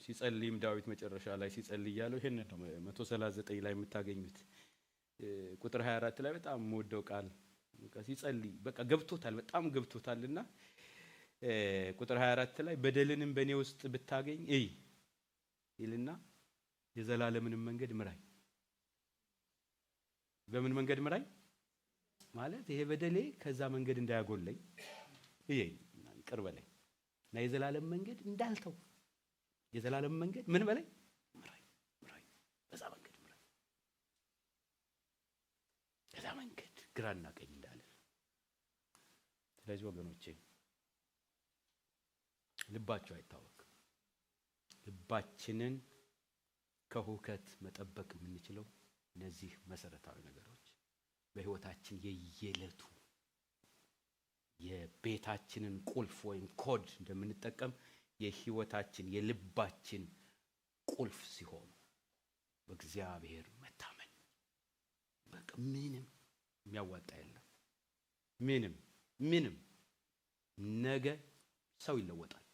ሲጸልይም ዳዊት መጨረሻ ላይ ሲጸልይ ያለው ይሄን ነው። 139 ላይ የምታገኙት ቁጥር 24 ላይ በጣም የምወደው ቃል በቃ ሲጸልይ በቃ ገብቶታል፣ በጣም ገብቶታልና ቁጥር 24 ላይ በደልንም በእኔ ውስጥ ብታገኝ ይልና የዘላለምንም መንገድ ምራኝ። በምን መንገድ ምራኝ ማለት ይሄ በደሌ ከዛ መንገድ እንዳያጎለኝ ይቅር በለኝ እና የዘላለም መንገድ እንዳልተው የዘላለም መንገድ ምን በለኝ ምራኝ በዛ መንገድ ምራኝ። ከዛ መንገድ ግራና ቀኝ እንዳለ። ስለዚህ ወገኖቼ ልባችሁ አይታወክ። ልባችንን ከሁከት መጠበቅ የምንችለው እነዚህ መሰረታዊ ነገሮች በህይወታችን የየለቱ የቤታችንን ቁልፍ ወይም ኮድ እንደምንጠቀም የህይወታችን የልባችን ቁልፍ ሲሆኑ በእግዚአብሔር መታመን በቃ ምንም የሚያዋጣ የለም። ምንም ነገ ሰው ይለወጣል፣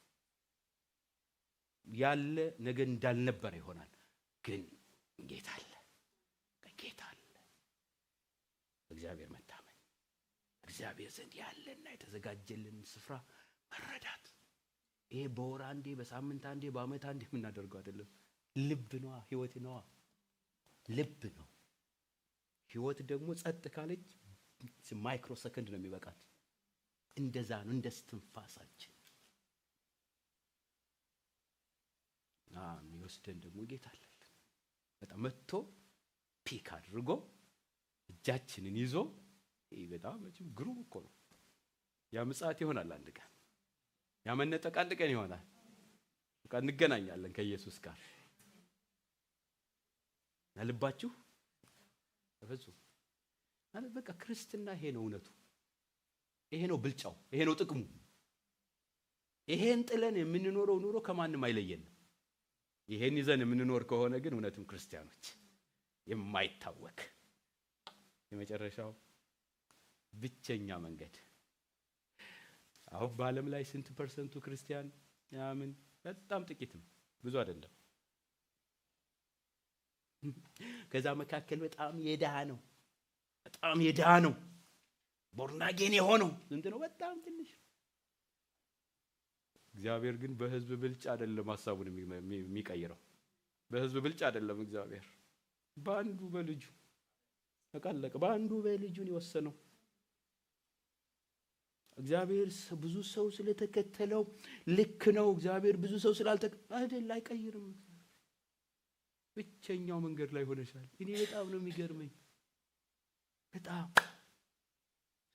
ያለ ነገ እንዳልነበረ ይሆናል። ግን ጌታ አለ። እግዚአብሔር መታመን እግዚአብሔር ዘንድ ያለና የተዘጋጀልን ስፍራ መረዳት። ይሄ በወር አንዴ በሳምንት አንዴ በአመት አንዴ የምናደርገው አይደለም። ልብ ነው፣ ህይወት ነው፣ ልብ ነው። ህይወት ደግሞ ጸጥ ካለች ማይክሮ ሰከንድ ነው የሚበቃት። እንደዛ ነው፣ እንደ እስትንፋሳችን የሚወስደን ደግሞ ጌታ አለ። በጣም መጥቶ ፒክ አድርጎ እጃችንን ይዞ በጣም ግሩም እኮ ነው። ያ ምጽአት ይሆናል አንድ ቀን፣ ያ መነጠቅ አንድ ቀን ይሆናል። በቃ እንገናኛለን ከኢየሱስ ጋር። ልባችሁ ተፈጹ ማለት በቃ ክርስትና ይሄ ነው እውነቱ፣ ይሄ ነው ብልጫው፣ ይሄ ነው ጥቅሙ። ይሄን ጥለን የምንኖረው ኑሮ ከማንም አይለየንም። ይሄን ይዘን የምንኖር ከሆነ ግን እውነትም ክርስቲያኖች የማይታወክ የመጨረሻው ብቸኛ መንገድ። አሁን በዓለም ላይ ስንት ፐርሰንቱ ክርስቲያን ያምን? በጣም ጥቂት ነው፣ ብዙ አይደለም። ከዛ መካከል በጣም የድሃ ነው ቦርናጌን የሆነው ስንት ነው? በጣም ትንሽ። እግዚአብሔር ግን በህዝብ ብልጫ አይደለም ሐሳቡን የሚቀይረው። በህዝብ ብልጫ አይደለም እግዚአብሔር፣ በአንዱ በልጁ ተቃለቀ። በአንዱ በልጁን የወሰነው እግዚአብሔር ብዙ ሰው ስለተከተለው ልክ ነው። እግዚአብሔር ብዙ ሰው ስላልተከተለ አይቀይርም። ብቸኛው መንገድ ላይ ሆነሻል። እኔ በጣም ነው የሚገርመኝ። በጣም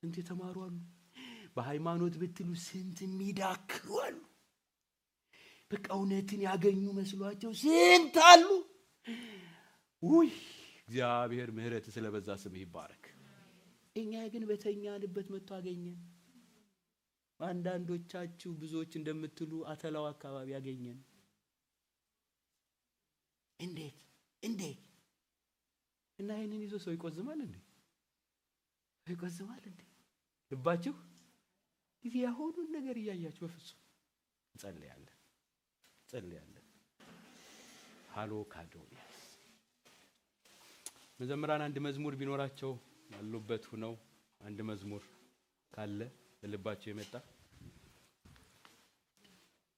ስንት የተማሩ አሉ፣ በሃይማኖት ብትሉ ስንት የሚዳክሩ አሉ። በቃ እውነትን ያገኙ መስሏቸው ስንት አሉ። ውይ እግዚአብሔር ምህረት ስለበዛ ስምህ ይባረክ። እኛ ግን በተኛንበት መጥቶ አገኘን። አንዳንዶቻችሁ ብዙዎች እንደምትሉ አተላው አካባቢ ያገኘን። እንዴት እና ይሄንን ይዞ ሰው ይቆዝማል እንዴ? ልባችሁ እዚህ ያሁኑን ነገር እያያችሁ በፍጹም እንጸልያለን። ሃሎ ካዶኒያስ መዘምራን አንድ መዝሙር ቢኖራቸው ያሉበት ሆነው አንድ መዝሙር ካለ በልባቸው የመጣ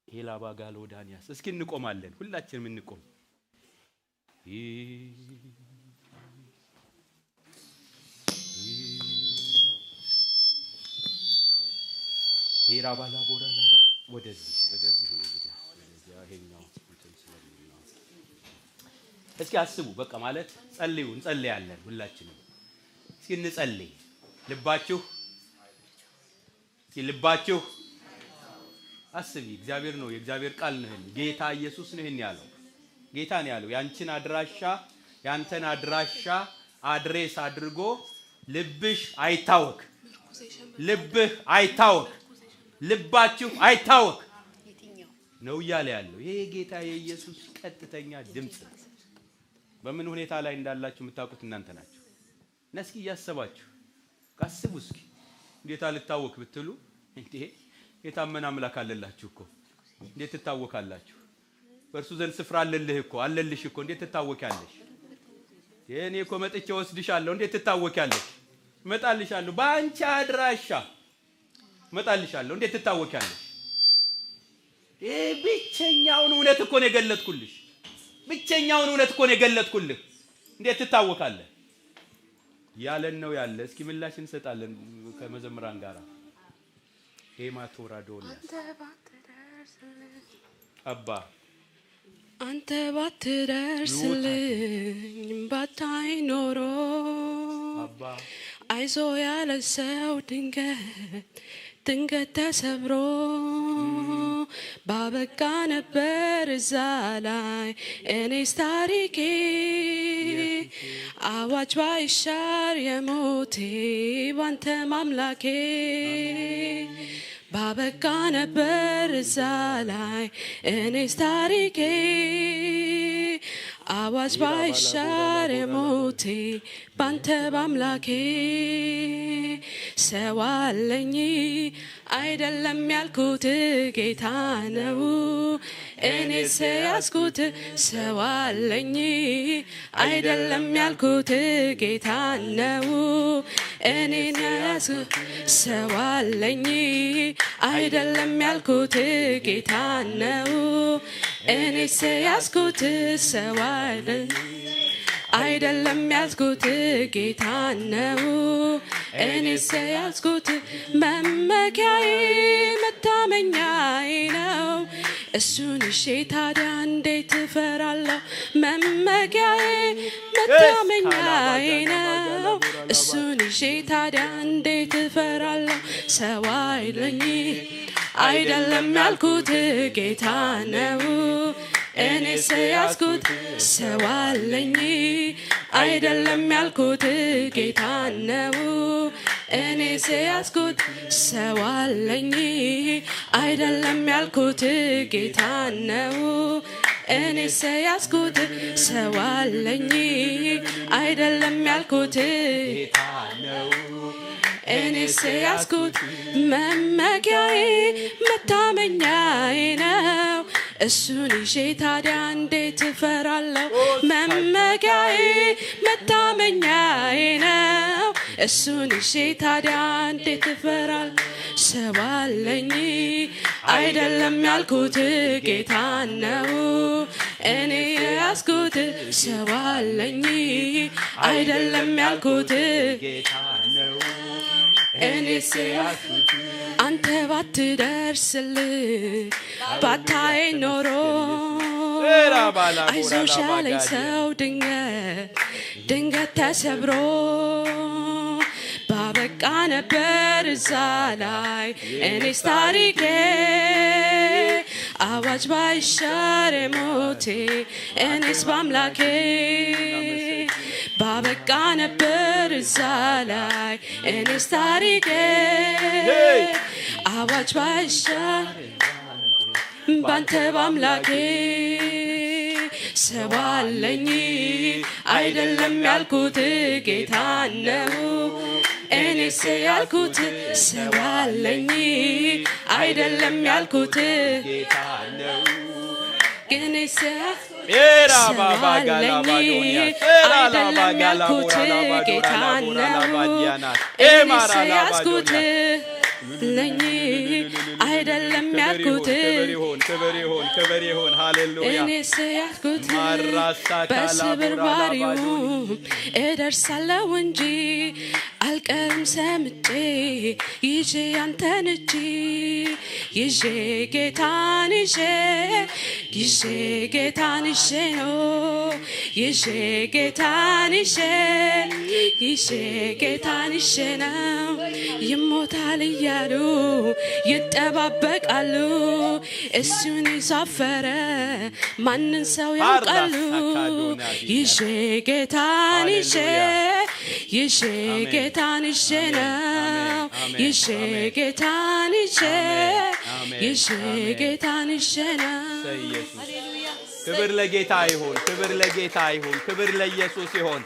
ሄላባ ጋሎዳኒያስ እስኪ እንቆማለን። ሁላችንም እንቆም። ሄራባ ላቦራ ላባ ወደዚህ ሆነ ወደዚህ ያሄኛው እንትን ስለሚለው እስኪ አስቡ። በቃ ማለት ጸልዩ፣ እንጸልያለን ሁላችንም። እስኪ እንጸልይ። ልባችሁ አስቢ። እግዚአብሔር ነው፣ የእግዚአብሔር ቃል ነው። ጌታ ኢየሱስ ነው ይሄን ያለው። ጌታ ነው ያለው ያንተን አድራሻ አድሬስ አድርጎ ልብህ አይታወክ፣ ልባችሁ አይታወክ። ነው እያለ ያለው። ይሄ ጌታ የኢየሱስ ቀጥተኛ ድምጽ። በምን ሁኔታ ላይ እንዳላችሁ የምታውቁት እናንተ ናችሁ። እስኪ እያሰባችሁ ካስቡ እስኪ እንዴት አልታወክ ብትሉ እንዴ የታመነ አምላክ አለላችሁ እኮ እንዴት ትታወካላችሁ? በእርሱ ዘንድ ስፍራ አለልህ እኮ አለልሽ እኮ እንዴት ትታወቂያለሽ? እኔ እኮ መጥቼ ወስድሻለሁ እንዴት ትታወቂያለሽ? መጣልሻለሁ ባንቺ አድራሻ መጣልሻለሁ እንዴት ትታወቂያለሽ? ብቸኛውን እውነት እኮ ነው የገለጥኩልሽ። ብቸኛውን እውነት እኮ ነው የገለጥኩልህ። እንዴት ትታወቃለህ? ያለን ነው ያለ። እስኪ ምላሽ እንሰጣለን ከመዘምራን ጋር። ሄማቶራዶላ አባ አንተ ባትደርስልኝ ባታይ ኖሮ አባ አይዞ ያለ ሰው ድንገት ተሰብሮ ባበቃ ነበር እዛ ላይ እኔስ ታሪኬ አዋጅ ባይሻር የሞቴ ባንተ ማምላኬ ባበቃ ነበር እዛ ላይ እኔስ ታሪኬ አዋጅ ባይሻር የሞቴ ባንተ ባምላኬ ሰው አለኝ አይደለም ያልኩት ጌታ ነው እኔስ ያስኩት ሰው አለኝ አይደለም ያልኩት ጌታ ነው እኔን ያስኩት ሰው አለኝ አይደለም ያልኩት ጌታ ነው እኔስ ያስኩት ሰው አይደለም ያስኩት ጌታ ነው እኔስ ያስኩት መመኪያዬ መታመኛዬ ነው እሱን እሺ ታዲያ እንዴት እፈራለሁ መመኪያዬ መታመኛዬ ነው እሱን እሺ ታዲያ እንዴት እፈራለሁ ሰው አይደለም ያልኩት ጌታ ነው እኔስ ያስኩት ሰው አለኝ አይደለም ያልኩት ጌታ ነው እኔስ ያስኩት ሰው አለኝ አይደለም ያልኩት ጌታ ነው እኔስ ያስኩት ሰው አለኝ አይደለም ያልኩት ጌታ ነው እኔስ ያስኩት መመኪያዬ መታመኛዬ ነው እሱን ይዤ ታዲያ እንዴት እፈራለሁ መመኪያዬ መታመኛዬ ነው እሱን ይዤ ታዲያ እንዴት እፈራለሁ ሰው አለኝ አይደለም ያልኩት ጌታ ነው እኔ ያስኩት ሰው አለኝ አይደለም ያልኩት ጌታ ነው እኔስ ያስኩት አንተ ባትደርስልኝ ባታይ ኖሮ አይዞሽ ያለኝ ሰው ድንገት ተሰብሮ ባበቃ ነበር እዛ ላይ እኔስ ታሪኬ አዋጅ ባይሻር ሞቴ እኔስ ባምላኬ ባበቃ ነበር እዛ ላይ እኔስ ታሪኬ አዋጅ ባይሻር ባንተ ባምላኬ ሰው አለኝ አይደለም ያልኩት ጌታ ነው እኔስ ያልኩት ሰው አለኝ አይደለም ያልኩት ጌታ ነው እኔስ ኤራ ባባ ጋላባዶኒያ ኤራ ላባ ጋላቦራ ጌታ ነው ኤማራ ላባዶኒያ ለኝ አይደለም ያልኩት ክብር ይሁን ሃሌሉያ እኔስ ያልኩት በስብርባሪው እደርሳለሁ እንጂ አልቀርም ሰምጬ ይዤ አንተን እጅ ይዤ ጌታን ይዤ ጌታን ይዤ ነው ይዤ ጌታን ይዤ ጌታን ይዤ ነው ይሞታል እያሉ ይጠባበቃሉ እሱን ይሳፈረ ማንን ሰው ያውቃሉ ይዤ ጌታን ይዤ ጌታን ይዤ ነው ይዤ ጌታን ይሽ ጌታን ይሸና ክብር ለጌታ ይሁን ክብር ለጌታ ይሁን ክብር ለኢየሱስ ይሁን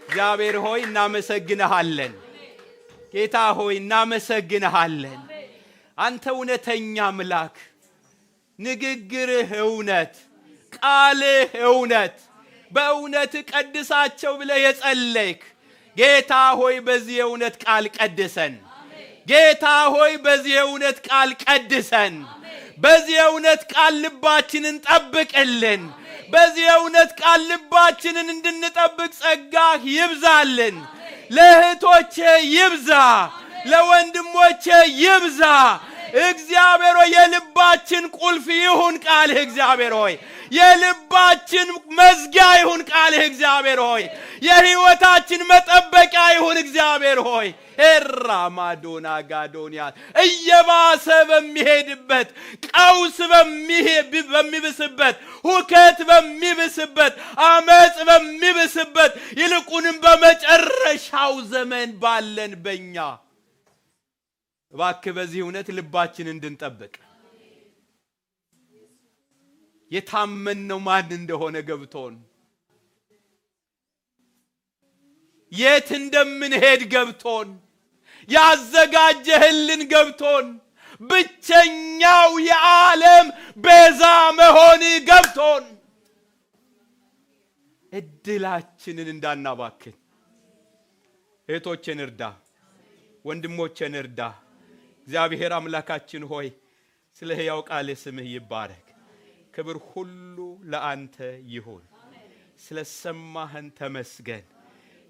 እግዚአብሔር ሆይ እናመሰግንሃለን ጌታ ሆይ እናመሰግንሃለን አንተ እውነተኛ አምላክ ንግግርህ እውነት ቃልህ እውነት በእውነት ቀድሳቸው ብለህ የጸለይክ ጌታ ሆይ በዚህ እውነት ቃል ቀድሰን ጌታ ሆይ በዚህ እውነት ቃል ቀድሰን በዚህ እውነት ቃል ልባችንን ጠብቅልን በዚህ እውነት ቃል ልባችንን እንድንጠብቅ ጸጋህ ይብዛልን ለእህቶቼ ይብዛ ለወንድሞቼ ይብዛ እግዚአብሔር ሆይ የልባችን ቁልፍ ይሁን ቃልህ እግዚአብሔር ሆይ የልባችን መዝጊያ ይሁን ቃልህ እግዚአብሔር ሆይ የሕይወታችን መጠበቂያ ይሁን እግዚአብሔር ሆይ ኤራማዶና ጋዶንያ እየባሰ በሚሄድበት ቀውስ በሚብስበት ሁከት በሚብስበት አመጽ በሚብስበት ይልቁንም በመጨረሻው ዘመን ባለን በእኛ እባክህ በዚህ እውነት ልባችን እንድንጠብቅ የታመንነው ማን እንደሆነ ገብቶን የት እንደምንሄድ ገብቶን ያዘጋጀህልን ገብቶን ብቸኛው የዓለም ቤዛ መሆን ገብቶን እድላችንን እንዳናባክን እህቶቼን እርዳ ወንድሞቼን እርዳ እግዚአብሔር አምላካችን ሆይ ስለ ሕያው ቃል ስምህ ይባረክ ክብር ሁሉ ለአንተ ይሁን ስለ ሰማህን ተመስገን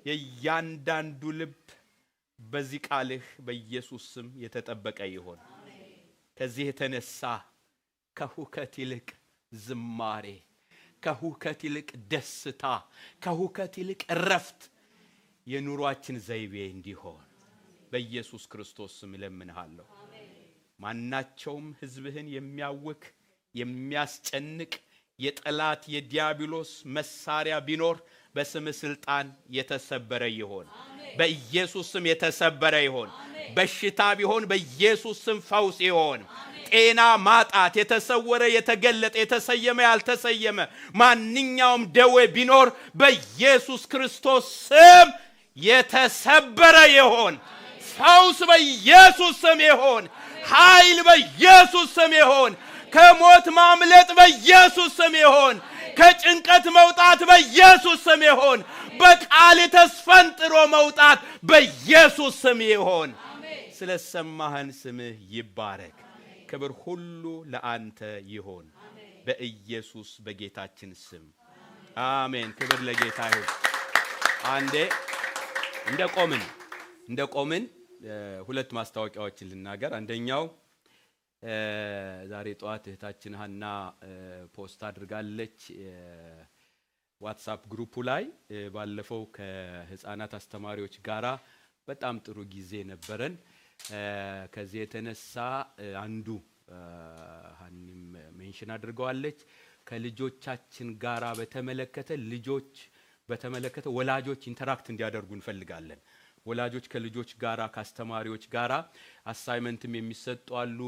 የእያንዳንዱ ልብ በዚህ ቃልህ በኢየሱስ ስም የተጠበቀ ይሁን ከዚህ የተነሳ ከሁከት ይልቅ ዝማሬ ከሁከት ይልቅ ደስታ ከሁከት ይልቅ ረፍት የኑሯችን ዘይቤ እንዲሆን በኢየሱስ ክርስቶስ ስም ለምንሃለሁ ማናቸውም ህዝብህን የሚያውክ የሚያስጨንቅ የጠላት የዲያብሎስ መሳሪያ ቢኖር በስም ስልጣን የተሰበረ ይሆን በኢየሱስ ስም የተሰበረ ይሆን በሽታ ቢሆን በኢየሱስ ስም ፈውስ ይሆን ጤና ማጣት የተሰወረ የተገለጠ የተሰየመ ያልተሰየመ ማንኛውም ደዌ ቢኖር በኢየሱስ ክርስቶስ ስም የተሰበረ ይሆን ፈውስ በኢየሱስ ስም ይሆን ኃይል በኢየሱስ ስም ይሆን ከሞት ማምለጥ በኢየሱስ ስም ይሆን ከጭንቀት መውጣት በኢየሱስ ስም ይሆን በቃል ተስፈንጥሮ መውጣት በኢየሱስ ስም ይሆን ስለሰማህን ስምህ ይባረክ ክብር ሁሉ ለአንተ ይሆን በኢየሱስ በጌታችን ስም አሜን ክብር ለጌታ ይሁን አንዴ እንደቆምን ሁለት ማስታወቂያዎችን ልናገር አንደኛው ዛሬ ጧት እህታችን ሀና ፖስት አድርጋለች ዋትስአፕ ግሩፑ ላይ ባለፈው ከህፃናት አስተማሪዎች ጋራ በጣም ጥሩ ጊዜ ነበረን ከዚህ የተነሳ አንዱ ሀኒም ሜንሽን አድርገዋለች ከልጆቻችን ጋራ በተመለከተ ወላጆች ኢንተራክት እንዲያደርጉ እንፈልጋለን ወላጆች ከልጆች ጋራ ከአስተማሪዎች ጋራ አሳይመንትም የሚሰጡ አሉ